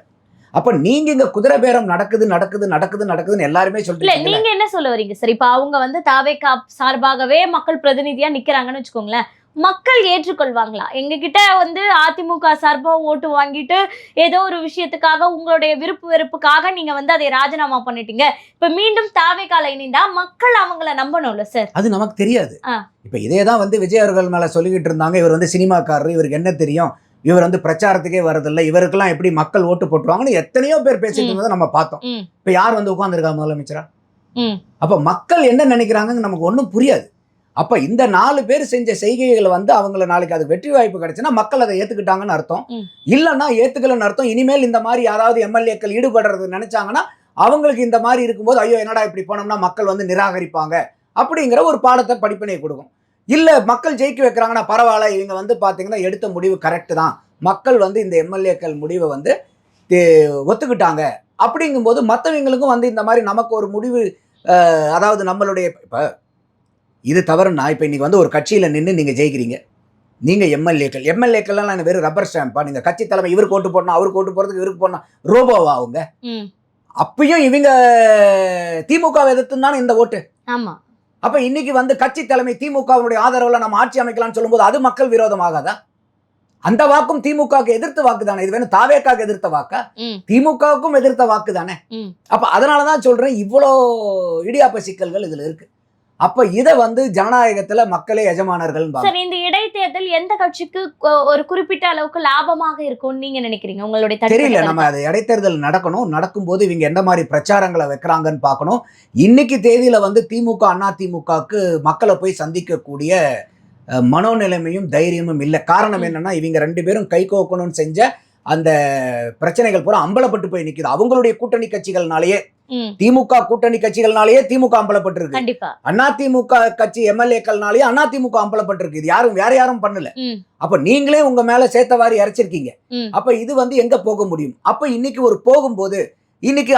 அப்ப நீங்க இங்க குதிரை பேரம் நடக்குதுன்னு எல்லாருமே சொல்றீங்க. நீங்க என்ன சொல்ல வரீங்க சார்? இப்ப அவங்க வந்து தாவேகா சார்பாகவே மக்கள் பிரதிநிதியா நிக்கிறாங்கன்னு வச்சுக்கோங்களேன், மக்கள் ஏற்றுக்கொள்வாங்களா? எங்க கிட்ட வந்து அதிமுக சார்பா ஓட்டு வாங்கிட்டு ஏதோ ஒரு விஷயத்துக்காக உங்களுடைய விருப்பு வெறுப்புக்காக நீங்க வந்து அதை ராஜினாமா பண்ணிட்டீங்க, இப்ப மீண்டும் தாவேகால இணைந்தா மக்கள் அவங்கள நம்பணும்ல சார்? அது நமக்கு தெரியாது. இப்ப இதேதான் வந்து விஜய் அவர்கள் மேல சொல்லிக்கிட்டு இருந்தாங்க, இவர் வந்து சினிமாக்காரர், இவருக்கு என்ன தெரியும், இவர் வந்து பிரச்சாரத்துக்கே வரதில்லை, இவருக்கெல்லாம் எப்படி மக்கள் ஓட்டு போட்டுருவாங்கன்னு எத்தனையோ பேர் பேசிட்டு இருந்ததை நம்ம பார்த்தோம். இப்ப யார் வந்து உட்கார்ந்துருக்கா முதலமைச்சரா? அப்ப மக்கள் என்ன நினைக்கிறாங்கன்னு நமக்கு ஒன்றும் புரியாது. அப்ப இந்த 4 பேர் செஞ்ச செய்கைகளை வந்து அவங்கள நாளைக்கு அது வெற்றி வாய்ப்பு கிடைச்சுன்னா மக்கள் அதை ஏத்துக்கிட்டாங்கன்னு அர்த்தம். இல்லைன்னா ஏத்துக்கலன்னு அர்த்தம். இனிமேல் இந்த மாதிரி யாராவது எம்எல்ஏக்கள் ஈடுபடுறது நினைச்சாங்கன்னா அவங்களுக்கு இந்த மாதிரி இருக்கும்போது ஐயோ என்னடா இப்படி போனோம்னா மக்கள் வந்து நிராகரிப்பாங்க அப்படிங்கிற ஒரு பாடத்தை படிப்பினை கொடுக்கும். இல்ல மக்கள் ஜெயிக்க வைக்கிறாங்கன்னா பரவாயில்ல, இவங்க வந்து பாத்தீங்கன்னா எடுத்த முடிவு கரெக்ட் தான், மக்கள் வந்து இந்த எம்எல்ஏக்கள் முடிவை வந்து ஒத்துக்கிட்டாங்க அப்படிங்கும்போது மற்றவங்களுக்கும் வந்து இந்த மாதிரி நமக்கு ஒரு முடிவு, அதாவது நம்மளுடைய இப்ப இது தவறுனா இப்ப இன்னைக்கு வந்து ஒரு கட்சியில நின்று நீங்க ஜெயிக்கிறீங்க, நீங்க எம்எல்ஏக்கள்லாம் நான் வெறும் ரப்பர் ஸ்டாம்பா? நீங்க கட்சி தலைமை இவருக்கு ஓட்டு போடணும், அவருக்கு ஓட்டு போறதுக்கு இவருக்கு போடணும், ரோபோவா அவங்க? அப்பயும் இவங்க திமுக எதிர்த்து தானே இந்த ஓட்டு. ஆமா. அப்ப இன்னைக்கு வந்து கட்சி தலைமை திமுகவுடைய ஆதரவுல நம்ம ஆட்சி அமைக்கலாம்னு சொல்லும்போது அது மக்கள் விரோதமாகாதா? அந்த வாக்கும் திமுகவுக்கு எதிர்த்த வாக்கு தானே. இது வேணும் தாவேக்காவுக்கு எதிர்த்த வாக்கா? திமுகவுக்கும் எதிர்த்த வாக்கு தானே. அப்ப அதனாலதான் சொல்றேன் இவ்வளோ இடியாப்ப சிக்கல்கள் இதுல இருக்கு. அப்ப இத வந்து ஜனநாயகத்துல மக்களே எஜமானர்கள். இந்த இடைத்தேர்தல் எந்த கட்சிக்கு ஒரு குறிப்பிட்ட அளவுக்கு லாபமாக இருக்கும்னு நீங்க நினைக்கிறீங்க? உங்களுடைய தெரியல. நம்ம அது இடைத்தேர்தல் நடக்கும்போது இவங்க எந்த மாதிரி பிரச்சாரங்களை வைக்கிறாங்கன்னு பார்க்கணும். இன்னைக்கு தேதியில வந்து திமுக அதிமுகவுக்கு மக்களை போய் சந்திக்கக்கூடிய மனோநிலைமையும் தைரியமும் இல்லை. காரணம் என்னன்னா இவங்க 2 பேரும் கை கோக்கணும்னு செஞ்ச அந்த பிரச்சனைகள் பூரா அம்பலப்பட்டு போய் நிக்குது. அவங்களுடைய கூட்டணி கட்சிகள்னாலேயே, திமுக கூட்டணி கட்சிகள்னாலேயே திமுக அம்பலப்பட்டு இருக்கு. அதிமுக கட்சி எம்எல்ஏக்கள்னாலேயே அதிமுக அம்பலப்பட்டு இருக்கு. இது யாரும் வேற யாரும் பண்ணல. அப்ப நீங்களே உங்க மேல சேத்தவாரி இறைச்சிருக்கீங்க. அப்ப இது வந்து எங்க போக முடியும்? அப்ப இன்னைக்கு ஒரு போகும்போது இன்னைக்கு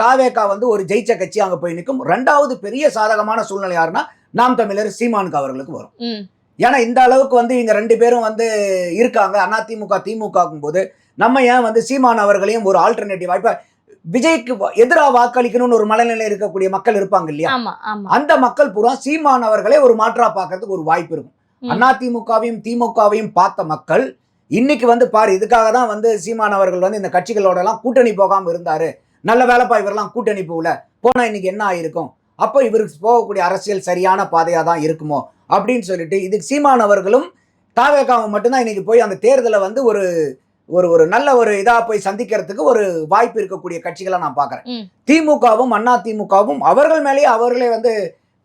தாவேகா வந்து ஒரு ஜெயிச்ச கட்சி அங்க போய் நிற்கும். 2வது பெரிய சாதகமான சூழ்நிலை யாருன்னா நாம் தமிழர் சீமானுக்கு அவர்களுக்கு வரும். ஏன்னா இந்த அளவுக்கு வந்து இவங்க 2 பேரும் வந்து இருக்காங்க அதிமுக திமுக போது நம்ம ஏன் வந்து சீமான் அவர்களையும் ஒரு ஆல்டர்னேட்டிவ் இப்ப விஜய்க்கு எதிராக வாக்களிக்கணும்னு ஒரு மனநிலை இருக்கக்கூடிய மக்கள் இருப்பாங்க இல்லையா? அந்த மக்கள் பூரா சீமான் அவர்களே ஒரு மாற்றா பார்க்கறதுக்கு ஒரு வாய்ப்பு இருக்கும். அதிமுகவையும் திமுகவையும் பார்த்த மக்கள் இன்னைக்கு வந்து பாரு, இதுக்காக தான் வந்து சீமான் அவர்கள் வந்து இந்த கட்சிகளோட எல்லாம் கூட்டணி போகாம இருந்தாரு, நல்ல வேலைப்பா இவரெல்லாம் கூட்டணி போகல, போனா இன்னைக்கு என்ன ஆயிருக்கும், அப்போ இவருக்கு போகக்கூடிய அரசியல் சரியான பாதையா தான் இருக்குமோ அப்படின்னு சொல்லிட்டு இதுக்கு சீமான் அவர்களும் தாவேகாவும் மட்டும்தான் இன்னைக்கு போய் அந்த தேர்தலை வந்து ஒரு ஒரு ஒரு நல்ல ஒரு இதா போய் சந்திக்கிறதுக்கு ஒரு வாய்ப்பு இருக்கக்கூடிய கட்சிகளை நான் பாக்குறேன். திமுகவும் அண்ணா திமுகவும் அவர்கள் மேலேயே அவர்களே வந்து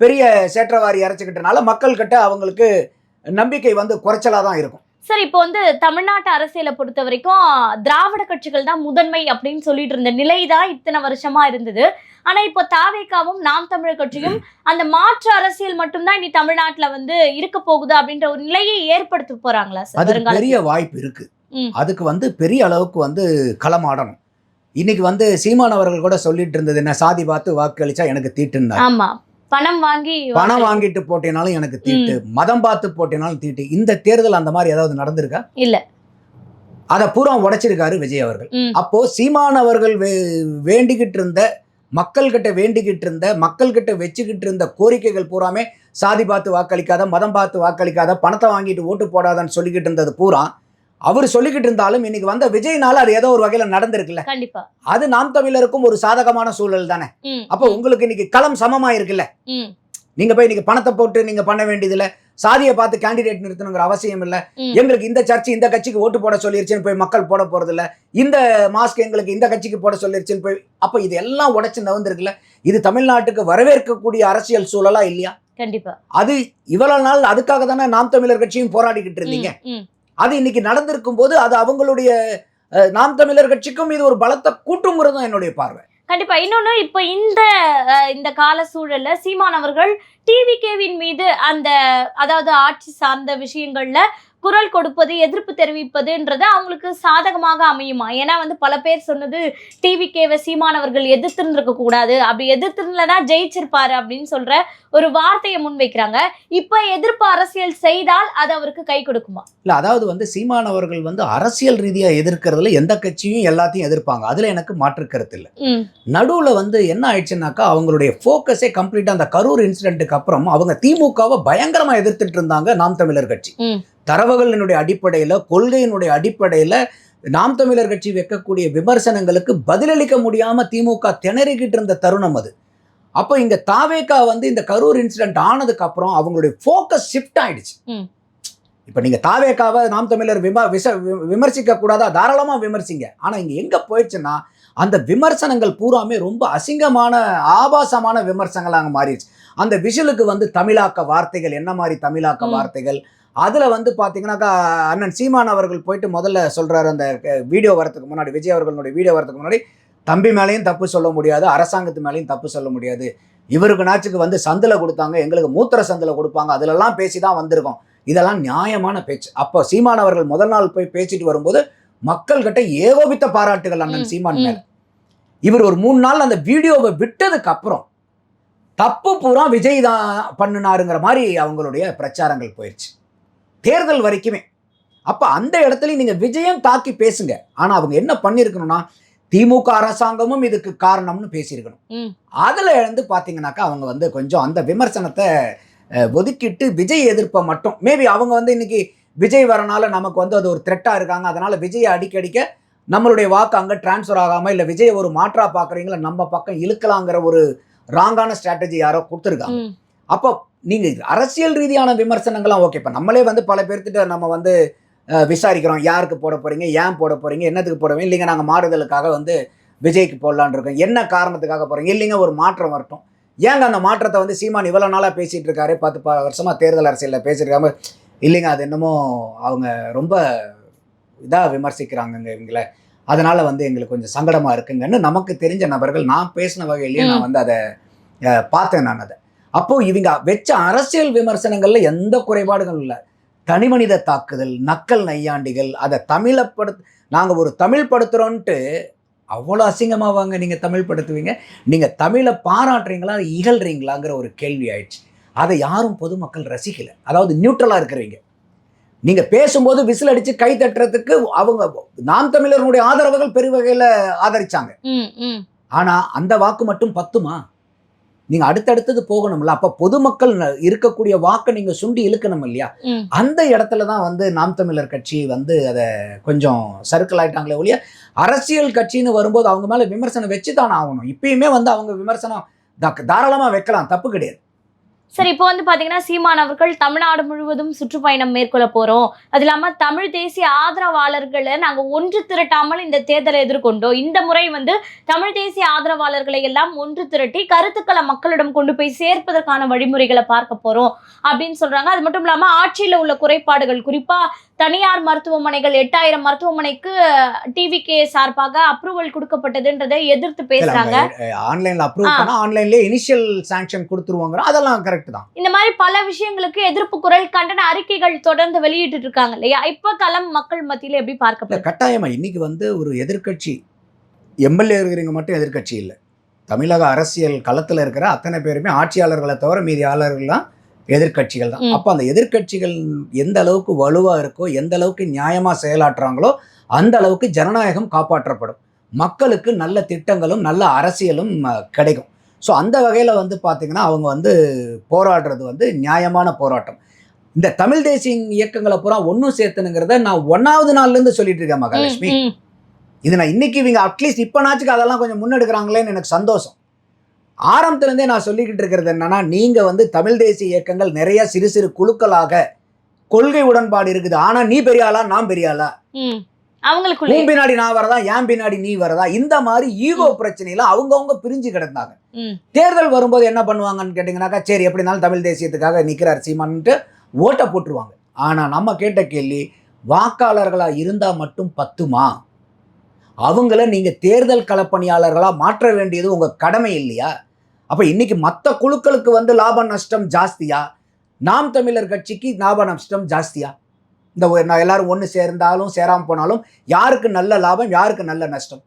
பெரிய சேற்றவாரி அரைச்சுக்கிட்டனால மக்கள் கிட்ட அவங்களுக்கு நம்பிக்கை வந்து குறைச்சலா தான் இருக்கும். சார், இப்போ வந்து தமிழ்நாட்டு அரசியலை பொறுத்த வரைக்கும் திராவிட கட்சிகள் தான் முதன்மை அப்படின்னு சொல்லிட்டு இருந்த நிலைதான் இத்தனை வருஷமா இருந்தது. ஆனா இப்போ தாவேகாவும் நாம் தமிழர் கட்சியும் அந்த மாற்று அரசியல் மட்டும்தான் இனி தமிழ்நாட்டுல வந்து இருக்க போகுது அப்படின்ற ஒரு நிலையை ஏற்படுத்த போறாங்களா சார்? அது பெரிய வாய்ப்பு இருக்கு. அதுக்கு வந்து பெரிய அளவுக்கு வந்து களமாடணும். இன்னைக்கு வந்து சீமான் அவர்கள் கூட சொல்லிட்டு இருந்தது என்ன, சாதி பார்த்து வாக்கு அளிச்சா எனக்கு தீட்டுன்னா. ஆமா, பணம் வாங்கிட்டு போட்டேனாலும் எனக்கு தீட்டு, மதம் பார்த்து போட்டேனாலும் தீட்டு. இந்த தேர்தல் அந்த மாதிரி ஏதாவது நடந்திருக்கா? இல்ல. அதை பூரா உடைச்சிருக்காரு விஜய் அவர்கள். அப்போ சீமான் அவர்கள் வேண்டிக்கிட்டு இருந்த மக்கள்கிட்ட மக்கள்கிட்ட வச்சுக்கிட்டு இருந்த கோரிக்கைகள் பூராமே சாதி பார்த்து வாக்களிக்காத, மதம் பார்த்து வாக்களிக்காத, பணத்தை வாங்கிட்டு ஓட்டு போடாதான்னு சொல்லிக்கிட்டு இருந்தது பூரா அவர் சொல்லிக்கிட்டு இருந்தாலும் இன்னைக்கு வந்த விஜய்னால அது ஏதோ ஒரு வகையில நடந்திருக்குல்ல. கண்டிப்பா அது நாம் தமிழருக்கும் ஒரு சாதகமான சூழல் தானே. அப்போ உங்களுக்கு இன்னைக்கு களம் சமமா இருக்குல்ல. நீங்க போய் இன்னைக்கு பணத்தை போட்டு நீங்க பண்ண வேண்டியது இல்ல, சாதியை பார்த்து கேண்டிடேட் நிறுத்தணுங்கிற அவசியம் இல்ல. எங்களுக்கு இந்த சர்ச்சை இந்த கட்சிக்கு ஓட்டு போட சொல்லிருச்சுன்னு போய் மக்கள் போட போறது இல்ல, இந்த மாஸ்க் எங்களுக்கு இந்த கட்சிக்கு போட சொல்லிருச்சுன்னு போய். அப்ப இது எல்லாம் உடைச்சு நவந்திருக்குல்ல. இது தமிழ்நாட்டுக்கு வரவேற்கக்கூடிய அரசியல் சூழலா இல்லையா? கண்டிப்பா. அது இவ்வளவு நாள் அதுக்காக தானே நாம் தமிழர் கட்சியும் போராடிக்கிட்டு இருந்தீங்க. அது இன்னைக்கு நடந்திருக்கும் போது அது அவங்களுடைய நாம் தமிழர் கட்சிக்கும் இது ஒரு பலத்தை கூட்டுங்கிறது தான் என்னுடைய பார்வை. கண்டிப்பா. இன்னொன்னு, இப்ப இந்த கால சூழல்ல சீமான் அவர்கள் டிவிகேவின் மீது அந்த அதாவது ஆட்சி சார்ந்த விஷயங்கள்ல குரல் கொடுப்பது, எதிர்ப்பு தெரிவிப்பதுன்றது அவங்களுக்கு சாதகமாக அமையுமா? ஏன்னா வந்து பல பேர் சொன்னது டிவிகேவை சீமான் அவர்கள் எதிர்த்துன்னு இருக்க கூடாது, அப்படி எதிர்த்துலனா ஜெயிச்சிருப்பாரு அப்படின்னு சொல்ற ஒரு வார்த்தையை முன்வைக்கிறாங்க. இப்ப எதிர்ப்பு அரசியல் செய்தால் அது அவருக்கு கை கொடுக்குமா? இல்ல, அதாவது வந்து சீமான் அவர்கள் வந்து அரசியல் ரீதியா எதிர்க்கிறதுல எந்த கட்சியும் எல்லாத்தையும் எதிர்ப்பாங்க, அதுல எனக்கு மாற்று கருத்து இல்லை. நடுவுல வந்து என்ன ஆயிடுச்சுன்னாக்கா அவங்களுடைய போக்கஸே கம்ப்ளீட்டா அந்த கரூர் இன்சிடென்ட்டுக்கு அப்புறம் அவங்க திமுகவை பயங்கரமா எதிர்த்துட்டு இருந்தாங்க நாம் தமிழர் கட்சி. தரவுகளினுடைய அடிப்படையில, கொள்கையினுடைய அடிப்படையில நாம் தமிழர் கட்சி வைக்கக்கூடிய விமர்சனங்களுக்கு பதிலளிக்க முடியாம திமுக திணறிக்கிட்டு இருந்த தருணம் அது. அப்போ இங்க தாவேகா வந்து இந்த கரூர் இன்சிடென்ட் ஆனதுக்கு அப்புறம் அவங்களுடைய போக்கஸ் ஷிஃப்ட் ஆயிடுச்சு. இப்ப நீங்க தாவேகாவை நாம் தமிழர் விமர்சிக்க கூடாதா, தாராளமா விமர்சிங்க. ஆனா இங்க எங்க போயிடுச்சுன்னா அந்த விமர்சனங்கள் பூராமே ரொம்ப அசிங்கமான ஆபாசமான விமர்சனங்களாக மாறிடுச்சு. அந்த விஷலுக்கு வந்து தமிழாக்க வார்த்தைகள், என்ன மாதிரி தமிழாக்க வார்த்தைகள், அதுல வந்து பாத்தீங்கன்னாக்கா அண்ணன் சீமான் அவர்கள் போயிட்டு முதல்ல சொல்றாரு, அந்த வீடியோ வரதுக்கு முன்னாடி, விஜய் அவர்களுடைய வீடியோ வரதுக்கு முன்னாடி, தம்பி மேலேயும் தப்பு சொல்ல முடியாது, அரசாங்கத்து மேலேயும் தப்பு சொல்ல முடியாது, இவருக்கு நாச்சுக்கு வந்து சந்தில கொடுத்தாங்க, எங்களுக்கு மூத்திர சந்தில கொடுப்பாங்க, அதுலலாம் பேசிதான் வந்திருக்கோம், இதெல்லாம் நியாயமான பேச்சு. அப்போ சீமான் அவர்கள் முதல் நாள் போய் பேசிட்டு வரும்போது மக்கள் கிட்ட ஏகோபித்த பாராட்டுகள் அண்ணன் சீமான் மேல. இவர் ஒரு 3 நாள் அந்த வீடியோவை விட்டதுக்கு அப்புறம் தப்பு பூரா விஜய் தான் பண்ணினாருங்கிற மாதிரி அவங்களுடைய பிரச்சாரங்கள் போயிடுச்சு தேர்தல் வரைக்குமே. அப்ப அந்த இடத்துல நீங்க விஜயம் தாக்கி பேசுங்க. ஆனா அவங்க என்ன பண்ணிருக்கணும்னா திமுக அரசாங்கமும் இதுக்கு காரணம்னு பேசியிருக்கணும். அதுல இருந்து பாத்தீங்கன்னாக்கா அவங்க வந்து கொஞ்சம் அந்த விமர்சனத்தை ஒதுக்கிட்டு விஜய் எதிர்ப்பை மட்டும், மேபி அவங்க வந்து இன்னைக்கு விஜய் வரனால நமக்கு வந்து அது ஒரு த்ரெட்டா இருக்காங்க, அதனால விஜயை அடிக்கடிக்க நம்மளுடைய வாக்கு அங்க டிரான்ஸ்ஃபர் ஆகாம இல்ல விஜய் ஒரு மாற்றா பாக்குறீங்களா நம்ம பக்கம் இழுக்கலாங்கிற ஒரு ராங்கான ஸ்ட்ராட்டஜி யாரோ கொடுத்துருக்காங்க. அப்போ நீங்க அரசியல் ரீதியான விமர்சனங்கள்லாம் ஓகே. இப்போ நம்மளே வந்து பல பேர்த்திட்ட நம்ம வந்து விசாரிக்கிறோம், யாருக்கு போட போறீங்க, ஏன் போட போறீங்க, என்னத்துக்கு போடுவீங்க, இல்லைங்க நாங்கள் மாறுதலுக்காக வந்து விஜய்க்கு போடலான் இருக்கோம், என்ன காரணத்துக்காக போறீங்க, இல்லைங்க ஒரு மாற்றம் வரட்டும், ஏங்க அந்த மாற்றத்தை வந்து சீமான் இவ்வளோ நாளாக பேசிட்டு இருக்காரு, 10 வருஷமா தேர்தல் அரசியலில் பேசியிருக்காம, இல்லைங்க அது என்னமோ அவங்க ரொம்ப இதாக விமர்சிக்கிறாங்கங்க இவங்கள, அதனால வந்து எங்களுக்கு கொஞ்சம் சங்கடமா இருக்குங்கன்னு நமக்கு தெரிஞ்ச நபர்கள் நான் பேசின வகையிலேயே நான் வந்து அதை பார்த்தேன். நான் அதை அப்போ இவங்க வச்ச அரசியல் விமர்சனங்கள்ல எந்த குறைபாடுகளும் இல்லை. தனிமனித தாக்குதல், நக்கல் நையாண்டிகள், அதை நாங்க ஒரு தமிழ் படுத்துறோன்ட்டு அவ்வளோ அசிங்கமாவாங்க நீங்க தமிழ் படுத்துவீங்க, நீங்க தமிழை பாராட்டுறீங்களா இகழ்றீங்களாங்கிற ஒரு கேள்வி ஆயிடுச்சு. அதை யாரும் பொதுமக்கள் ரசிக்கல. அதாவது நியூட்ரலா இருக்கிறவங்க நீங்க பேசும்போது விசில் அடிச்சு கை தட்டுறதுக்கு அவங்க நாம் தமிழர்களுடைய ஆதரவுகள் பெருவகையில ஆதரிச்சாங்க. ஆனா அந்த வாக்கு மட்டும் பத்துமா? நீங்க அடுத்தடுத்தது போகணும்ல. அப்ப பொதுமக்கள் இருக்கக்கூடிய வாக்கை நீங்க சுண்டி இழுக்கணும் இல்லையா? அந்த இடத்துல தான் வந்து நாம் தமிழர் கட்சி வந்து அதை கொஞ்சம் சர்க்கிள் ஆயிட்டாங்களே ஒழிய, அரசியல் கட்சின்னு வரும்போது அவங்க மேல விமர்சனம் வச்சுதான் ஆகணும். இப்பயுமே வந்து அவங்க விமர்சனம் தாராளமா வைக்கலாம், தப்பு கிடையாது. சரி, இப்போ வந்து பாத்தீங்கன்னா சீமான் அவர்கள் தமிழ்நாடு முழுவதும் சுற்றுப்பயணம் மேற்கொள்ள போறோம், அது இல்லாம தமிழ் தேசிய ஆதரவாளர்களை நாங்க ஒன்று திரட்டாமல் இந்த தேர்தலை எதிர்கொண்டோம், இந்த முறை வந்து தமிழ் தேசிய ஆதரவாளர்களை எல்லாம் ஒன்று திரட்டி கருத்துக்களை மக்களிடம் கொண்டு போய் சேர்ப்பதற்கான வழிமுறைகளை பார்க்க போறோம் அப்படின்னு சொல்றாங்க. அது மட்டும் இல்லாம ஆட்சியில உள்ள குறைபாடுகள், குறிப்பா தனியார் மருத்துவமனைகள் 8000 மருத்துவமனைக்கு டிவிகே சார்பாக அப்ரூவல் கொடுக்கப்பட்டதுன்றதை எதிர்த்து பேசுறாங்க. ஆன்லைன்ல அப்ரூவ் பண்ணா ஆன்லைன்லயே இனிஷியல் சாங்ஷன் கொடுத்துருவாங்க, அதெல்லாம் கரெக்ட் தான். இந்த மாதிரி பல விஷயங்களுக்கு எதிர்ப்பு குரல், கண்டன அறிக்கைகள் தொடர்ந்து வெளியிட்டு இருக்காங்க இல்லையா? இப்ப களம் மக்கள் மத்தியில எப்படி பார்க்கப்படுது? கட்டாயமா இன்னைக்கு வந்து ஒரு எதிர்க்கட்சி எம்எல்ஏ இருக்கிறவங்க மட்டும் எதிர்க்கட்சி இல்லை, தமிழக அரசியல் களத்துல இருக்கிற அத்தனை பேருமே ஆட்சியாளர்களை தவிர மீதி ஆளர்கள்லாம் எதிர்க்கட்சிகள் தான். அப்போ அந்த எதிர்க்கட்சிகள் எந்த அளவுக்கு வலுவா இருக்கோ, எந்த அளவுக்கு நியாயமா செயலாற்றுறாங்களோ அந்த அளவுக்கு ஜனநாயகம் காப்பாற்றப்படும், மக்களுக்கு நல்ல திட்டங்களும் நல்ல அரசியலும் கிடைக்கும். ஸோ அந்த வகையில் வந்து பார்த்தீங்கன்னா அவங்க வந்து போராடுறது வந்து நியாயமான போராட்டம். இந்த தமிழ் தேசிய இயக்கங்களை பூரா ஒன்றும் சேர்த்துனுங்கிறத நான் 1வது நாள்லேருந்து சொல்லிட்டு இருக்கேன் மகாலட்சுமி. இது நான் இன்னைக்கு இவங்க அட்லீஸ்ட் இப்போ நாச்சுக்கு அதெல்லாம் கொஞ்சம் முன்னெடுக்கிறாங்களேன்னு எனக்கு சந்தோஷம். ஆரம்பத்துலேருந்தே நான் சொல்லிக்கிட்டு இருக்கிறது என்னன்னா, நீங்கள் வந்து தமிழ் தேசிய இயக்கங்கள் நிறைய சிறு சிறு குழுக்களாக கொள்கை உடன்பாடு இருக்குது, ஆனால் நீ பெரிய ஆளா நான் பெரிய ஆளா, அவங்களுக்குள்ள உன் பின்னாடி நான் வரதா என் பின்னாடி நீ வரதா, இந்த மாதிரி ஈகோ பிரச்சனையில அவங்கவுங்க பிரிஞ்சு கிடந்தாங்க. தேர்தல் வரும்போது என்ன பண்ணுவாங்கன்னு கேட்டிங்கன்னாக்கா, சரி எப்படினாலும் தமிழ் தேசியத்துக்காக நிற்கிறார் சீமான்ட்டு ஓட்டை போட்டுருவாங்க. ஆனால் நம்ம கேட்ட கேள்வி, வாக்காளர்களாக இருந்தால் மட்டும் பத்துமா? அவங்கள நீங்கள் தேர்தல் களப்பணியாளர்களாக மாற்ற வேண்டியது உங்கள் கடமை இல்லையா? அப்போ இன்னைக்கு மற்ற குழுக்களுக்கு வந்து லாப நஷ்டம் ஜாஸ்தியா, நாம் தமிழர் கட்சிக்கு லாப நஷ்டம் ஜாஸ்தியா? இந்த நான் எல்லாரும் ஒன்று சேர்ந்தாலும் சேராமல் போனாலும் யாருக்கு நல்ல லாபம், யாருக்கு நல்ல நஷ்டம்?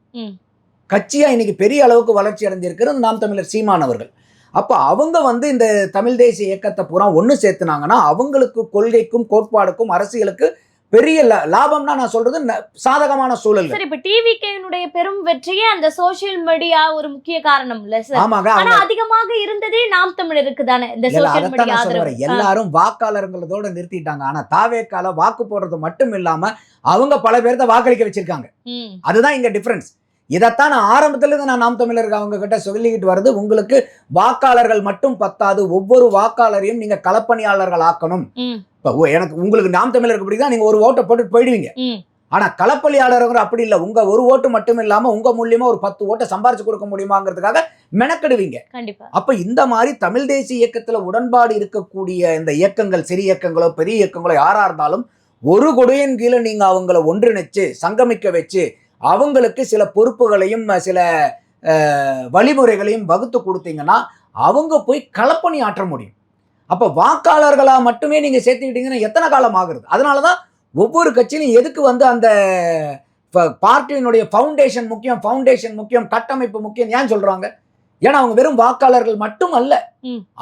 கட்சியா இன்னைக்கு பெரிய அளவுக்கு வளர்ச்சி அடைஞ்சிருக்கிறது நாம் தமிழர் சீமானவர்கள். அப்போ அவங்க வந்து இந்த தமிழ் தேசிய இயக்கத்தை பூரா ஒன்று சேர்த்துனாங்கன்னா அவங்களுக்கு கொள்கைக்கும் கோட்பாடுக்கும் அரசியலுக்கு பெரிய லாபம்னா நான் சொல்றது சாதகமான சூழல். சரி, இப்ப டிவிகேனுடைய பெரும் வெற்றியே அந்த சோசியல் மீடியா ஒரு முக்கிய காரணம் இல்ல சார்? ஆமாங்க. ஆனா அதிகமாக இருந்ததே நாம் தமிழருக்கு தானே இந்த சோசியல் மீடியா ஆதரவு. எல்லாரும் வாக்காளர்களோட நிறுத்திட்டாங்க. ஆனா தாவேக்கால வாக்கு போடுறது மட்டும் இல்லாம அவங்க பல பேர்த்த வாக்களிக்க வச்சிருக்காங்க. அதுதான் இங்க டிஃபரன்ஸ். இதைத்தான் நான் ஆரம்பத்துல இருந்து நான் நாம் தமிழருக்கு அவங்க கிட்ட சொல்லிக்கிட்டு வருது, உங்களுக்கு வாக்காளர்கள் மட்டும் பத்தாது, ஒவ்வொரு வாக்காளரையும் நீங்க களப்பணியாளர்கள் ஆக்கணும். எனக்கு உங்களுக்கு நாம் தமிழருக்கு பிடிக்கும், நீங்க ஒரு ஓட்டை போட்டு போயிடுவீங்க. ஆனா களப்பணியாளர்கள் அப்படி இல்லை, உங்க ஒரு ஓட்டு மட்டும் இல்லாம உங்க மூலியமா ஒரு 10 ஓட்டை சம்பாரிச்சு கொடுக்க முடியுமாங்கிறதுக்காக மெனக்கெடுவீங்க. அப்ப இந்த மாதிரி தமிழ் தேசிய இயக்கத்துல உடன்பாடு இருக்கக்கூடிய இந்த இயக்கங்கள், சிறிய இயக்கங்களோ பெரிய இயக்கங்களோ யாரா இருந்தாலும் ஒரு கொடையின் கீழே நீங்க அவங்கள ஒன்றிணைச்சு சங்கமிக்க வச்சு அவங்களுக்கு சில பொறுப்புகளையும் சில வழிமுறைகளையும் வகுத்து கொடுத்தீங்கன்னா அவங்க போய் களப்பணி ஆற்ற முடியும். அப்போ வாக்காளர்களா மட்டுமே நீங்க சேர்த்துக்கிட்டீங்கன்னா எத்தனை காலம் ஆகுறது? அதனாலதான் ஒவ்வொரு கட்சியிலும் எதுக்கு வந்து அந்த பார்ட்டியினுடைய ஃபவுண்டேஷன் முக்கியம், கட்டமைப்பு முக்கியம் ஏன் சொல்றாங்க? ஏன்னா அவங்க வெறும் வாக்காளர்கள் மட்டும் அல்ல,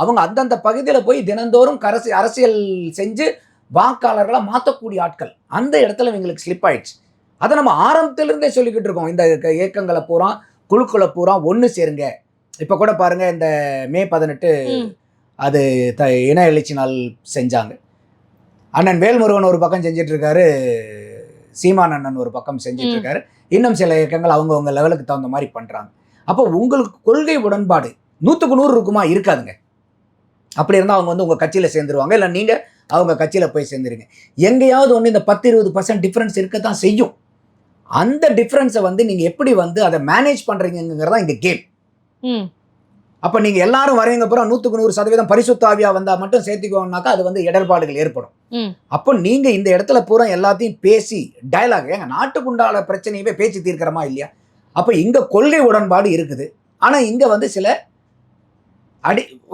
அவங்க அந்தந்த பகுதியில் போய் தினந்தோறும் அரசியல் செஞ்சு வாக்காளர்களா மாற்றக்கூடிய ஆட்கள். அந்த இடத்துல இவங்களுக்கு ஸ்லிப் ஆயிடுச்சு. அதை நம்ம ஆரம்பத்திலிருந்தே சொல்லிக்கிட்டு இருக்கோம். இந்த இயக்கங்களை பூரா குழுக்களை பூரா ஒன்று சேருங்க. இப்போ கூட பாருங்க, இந்த மே 18 அது இன எழுச்சி நாள் செஞ்சாங்க. அண்ணன் வேல்முருகன் ஒரு பக்கம் செஞ்சிட்டு இருக்காரு, சீமான் அண்ணன் ஒரு பக்கம் செஞ்சிட்டு இருக்காரு, இன்னும் சில இயக்கங்கள் அவங்கவுங்க லெவலுக்கு தகுந்த மாதிரி பண்றாங்க. அப்போ உங்களுக்கு கொள்கை உடன்பாடு 100க்கு 100 இருக்குமா? இருக்காதுங்க. அப்படி இருந்தால் அவங்க வந்து உங்க கட்சியில சேர்ந்துருவாங்க, இல்லை நீங்க அவங்க கட்சியில போய் சேர்ந்துருங்க. எங்கேயாவது ஒன்று இந்த 10-20% டிஃபரன்ஸ் இருக்கத்தான் செய்யும். அந்த டிஃபரன்ஸை வந்து நீங்க எப்படி வந்து அதை மேனேஜ் பண்றீங்கிறதா இங்க கேம். அப்ப நீங்க எல்லாரும் வரீங்க அப்புறம் 100க்கு 100% பரிசுத்த ஆவியா வந்தா மட்டும் சேர்த்துக்கோங்கனாக்கா அது வந்து இடர்பாடுகள் ஏற்படும். அப்போ நீங்க இந்த இடத்துல பூரா எல்லாத்தையும் பேசி டயலாக், ஏங்க நாட்டுக்குண்டான பிரச்சனையவே பேச்சு தீர்க்கிறமா இல்லையா? அப்ப இங்க கொள்கை உடன்பாடு இருக்குது, ஆனா இங்க வந்து சில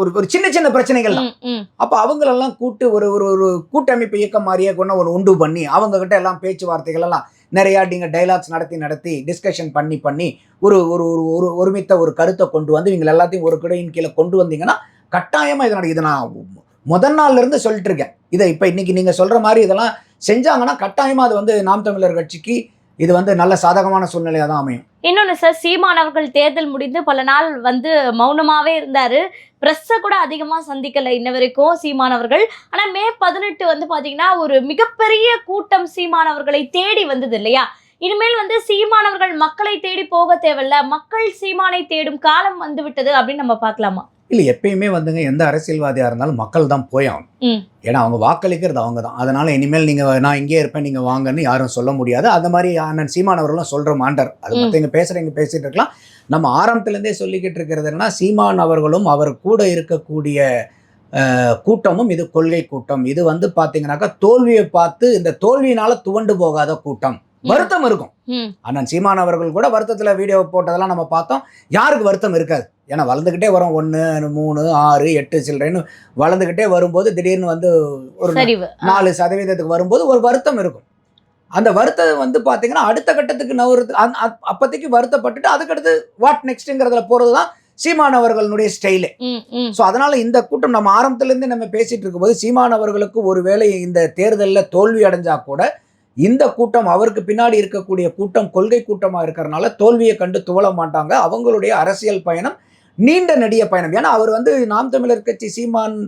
ஒரு சின்ன சின்ன பிரச்சனைகள் தான். அப்ப அவங்களெல்லாம் கூட்டு ஒரு ஒரு கூட்டமைப்பு இயக்கம் மாதிரியே கொண்டு உண்டு பண்ணி அவங்க கிட்ட எல்லாம் பேச்சுவார்த்தைகள் எல்லாம் நிறையா நீங்க டைலாக்ஸ் நடத்தி டிஸ்கஷன் பண்ணி ஒரு ஒரு ஒரு ஒருமித்த ஒரு கருத்தை கொண்டு வந்து இவங்க எல்லாத்தையும் ஒரு கிடையின் கீழே கொண்டு வந்தீங்கன்னா கட்டாயமா இதை நான் முதல் நாள்ல இருந்து சொல்லிட்டு இருக்கேன். இதை இப்ப இன்னைக்கு நீங்க சொல்ற மாதிரி இதெல்லாம் செஞ்சாங்கன்னா கட்டாயமா அது வந்து நாம் தமிழர் கட்சிக்கு இது வந்து நல்ல சாதகமான சூழ்நிலையாக தான் அமையும். இன்னொன்னு சார், சீமான் அவர்கள் தேர்தல் முடிந்து பல நாள் வந்து மௌனமாவே இருந்தாரு. பிரஸ்ஸை கூட அதிகமா சந்திக்கல இன்ன வரைக்கும் சீமான் அவர்கள். ஆனா மே 18 வந்து பாத்தீங்கன்னா ஒரு மிகப்பெரிய கூட்டம் சீமான் அவர்களை தேடி வந்தது இல்லையா? இனிமேல் வந்து சீமானவர்கள் மக்களை தேடி போக தேவையில்ல, மக்கள் சீமானை தேடும் காலம் வந்து விட்டது அப்படின்னு நம்ம பார்க்கலாமா? இல்லை, எப்பயுமே வந்துங்க எந்த அரசியல்வாதியாக இருந்தாலும் மக்கள் தான் போய் ஆகணும். ஏன்னா அவங்க வாக்களிக்கிறது அவங்க தான். அதனால இனிமேல் நீங்கள் நான் இங்கே இருப்பேன் நீங்கள் வாங்கன்னு யாரும் சொல்ல முடியாது. அந்த மாதிரி அண்ணன் சீமான் அவர்களும் சொல்கிற மாட்டார். அது மற்றவங்க பேசுகிறவங்க பேசிகிட்டு இருக்கலாம். நம்ம ஆரம்பத்துலேருந்தே சொல்லிக்கிட்டு இருக்கிறது என்னன்னா, சீமான் அவர்களும் அவர் கூட இருக்கக்கூடிய கூட்டமும் இது கொள்கை கூட்டம். இது வந்து பார்த்தீங்கன்னாக்கா தோல்வியை பார்த்து இந்த தோல்வியினால துவண்டு போகாத கூட்டம். வருத்தம் இருக்கும். அண்ணன் சீமான் அவர்கள் கூட வருத்தத்துல வீடியோ போட்டதெல்லாம் நம்ம பார்த்தோம். யாருக்கு வருத்தம் இருக்காது? ஏன்னா வளர்ந்துக்கிட்டே வரும், 1, 3, 6, 8 சில்லறைன்னு வளர்ந்துக்கிட்டே வரும்போது திடீர்னு வந்து ஒரு 4% வரும்போது ஒரு வருத்தம் இருக்கும். அந்த வருத்தம் வந்து பார்த்தீங்கன்னா அடுத்த கட்டத்துக்கு நவருது. அப்போதைக்கு வருத்தப்பட்டுட்டு அதுக்கடுத்து வாட் நெக்ஸ்ட்ங்கிறதுல போகிறது தான் சீமான் அவர்களுடைய ஸ்டைலு. ஸோ அதனால இந்த கூட்டம் நம்ம ஆரம்பத்துலேருந்து நம்ம பேசிட்டு இருக்கும்போது சீமான் அவர்களுக்கு ஒருவேளை இந்த தேர்தலில் தோல்வி அடைஞ்சா கூட இந்த கூட்டம் அவருக்கு பின்னாடி இருக்கக்கூடிய கூட்டம் கொள்கை கூட்டமாக இருக்கிறதுனால தோல்வியை கண்டு துவள மாட்டாங்க. அவங்களுடைய அரசியல் பயணம் நீண்ட நெடிய பயணம். ஏன்னா அவர் வந்து நாம் தமிழர் கட்சி சீமான்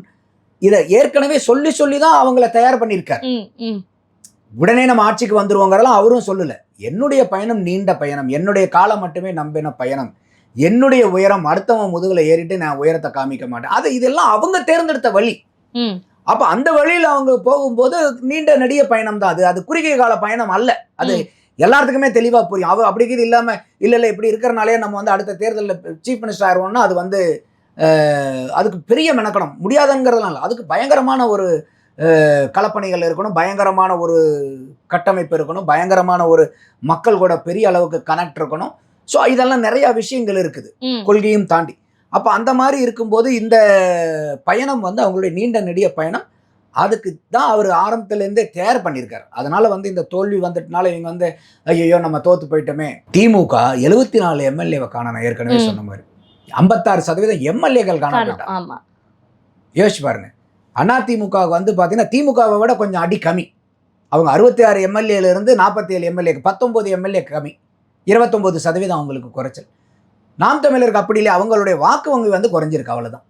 இதை ஏற்கனவே சொல்லி சொல்லி தான் அவங்கள தயார் பண்ணியிருக்காரு. உடனே நம்ம ஆட்சிக்கு வந்துருவோங்கிறதெல்லாம் அவரும் சொல்லல. என்னுடைய பயணம் நீண்ட பயணம், என்னுடைய காலம் மட்டுமே நம்பின பயணம், என்னுடைய உயரம் அடுத்தவன் முதுகுல ஏறிட்டு நான் உயரத்தை காமிக்க மாட்டேன். அது இதெல்லாம் அவங்க தேர்ந்தெடுத்த வழி. அப்ப அந்த வழியில் அவங்க போகும்போது நீண்ட நெடிய பயணம் தான். அது குறுகிய கால பயணம் அல்ல. அது எல்லாத்துக்குமே தெளிவா புரியும். அப்படிங்கிறது இல்லாம இல்ல இப்படி இருக்கிறனாலே நம்ம வந்து அடுத்த தேர்தலில் சீஃப் மினிஸ்டர் ஆயிடுவோம்னா அது வந்து அதுக்கு பெரிய மெனக்கணும் முடியாதுங்கிறதுனால அதுக்கு பயங்கரமான ஒரு களப்பணிகள் இருக்கணும், பயங்கரமான ஒரு கட்டமைப்பு இருக்கணும், பயங்கரமான ஒரு மக்கள் கூட பெரிய அளவுக்கு கனெக்ட் இருக்கணும். ஸோ இதெல்லாம் நிறைய விஷயங்கள் இருக்குது கொள்கையும் தாண்டி. அப்போ அந்த மாதிரி இருக்கும்போது இந்த பயணம் வந்து அவங்களுடைய நீண்ட நெடிய பயணம். அதுக்கு தான் அவர் ஆரம்பத்துலேருந்தே தயார் பண்ணியிருக்காரு. அதனால வந்து இந்த தோல்வி வந்துட்டனால இவங்க வந்து ஐயோ நம்ம தோத்து போயிட்டோமே. திமுக 74 எம்எல்ஏவை காணணும். ஏற்கனவே சொன்ன மாதிரி 56% எம்எல்ஏக்கள் காணப்பட்டாங்க. யோசிச்சு பாருங்க. அதிமுக வந்து பார்த்தீங்கன்னா திமுகவை விட கொஞ்சம் அடி கம்மி. அவங்க 66 எம்எல்ஏலேருந்து 47 எம்எல்ஏக்கு 19 எம்எல்ஏ கம்மி, 29% அவங்களுக்கு குறைச்சல். நாம் தமிழருக்கு அப்படி இல்லை. அவங்களுடைய வாக்கு வங்கி வந்து குறைஞ்சிருக்கு, அவ்வளவுதான்.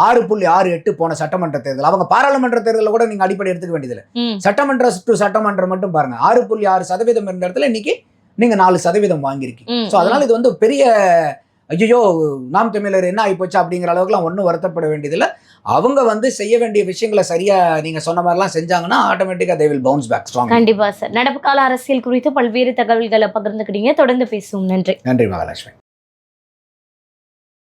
6.68 போன சட்டமன்ற தேர்தல். அவங்க பாராளுமன்ற தேர்தலில் கூட நீங்க அடிப்படை எடுத்துக்க வேண்டியதில்லை. சட்டமன்ற டு சட்டமன்றம் மட்டும் பாருங்க, 6.6% இருந்த இடத்துல இன்னைக்கு நீங்க 4% வாங்கியிருக்கீங்க. ஸோ அதனால இது வந்து பெரிய ஐயோ நாம் தமிழர் என்ன ஆகி போச்சு அப்படிங்கிற அளவுக்குலாம் ஒன்றும் வருத்தப்பட வேண்டியதில்லை. அவங்க வந்து செய்ய வேண்டிய விஷயங்களை சரியா நீங்க சொன்ன மாதிரிலாம் செஞ்சாங்கன்னா ஆட்டோமேட்டிக்கா they will bounce back strong. கண்டிப்பா சார். நடப்பு கால அரசியல் குறித்து பல்வேறு தகவல்களை பகிர்ந்துக்கிட்டீங்க. தொடர்ந்து பேசுவோம். நன்றி. நன்றி மகாலட்சுமி.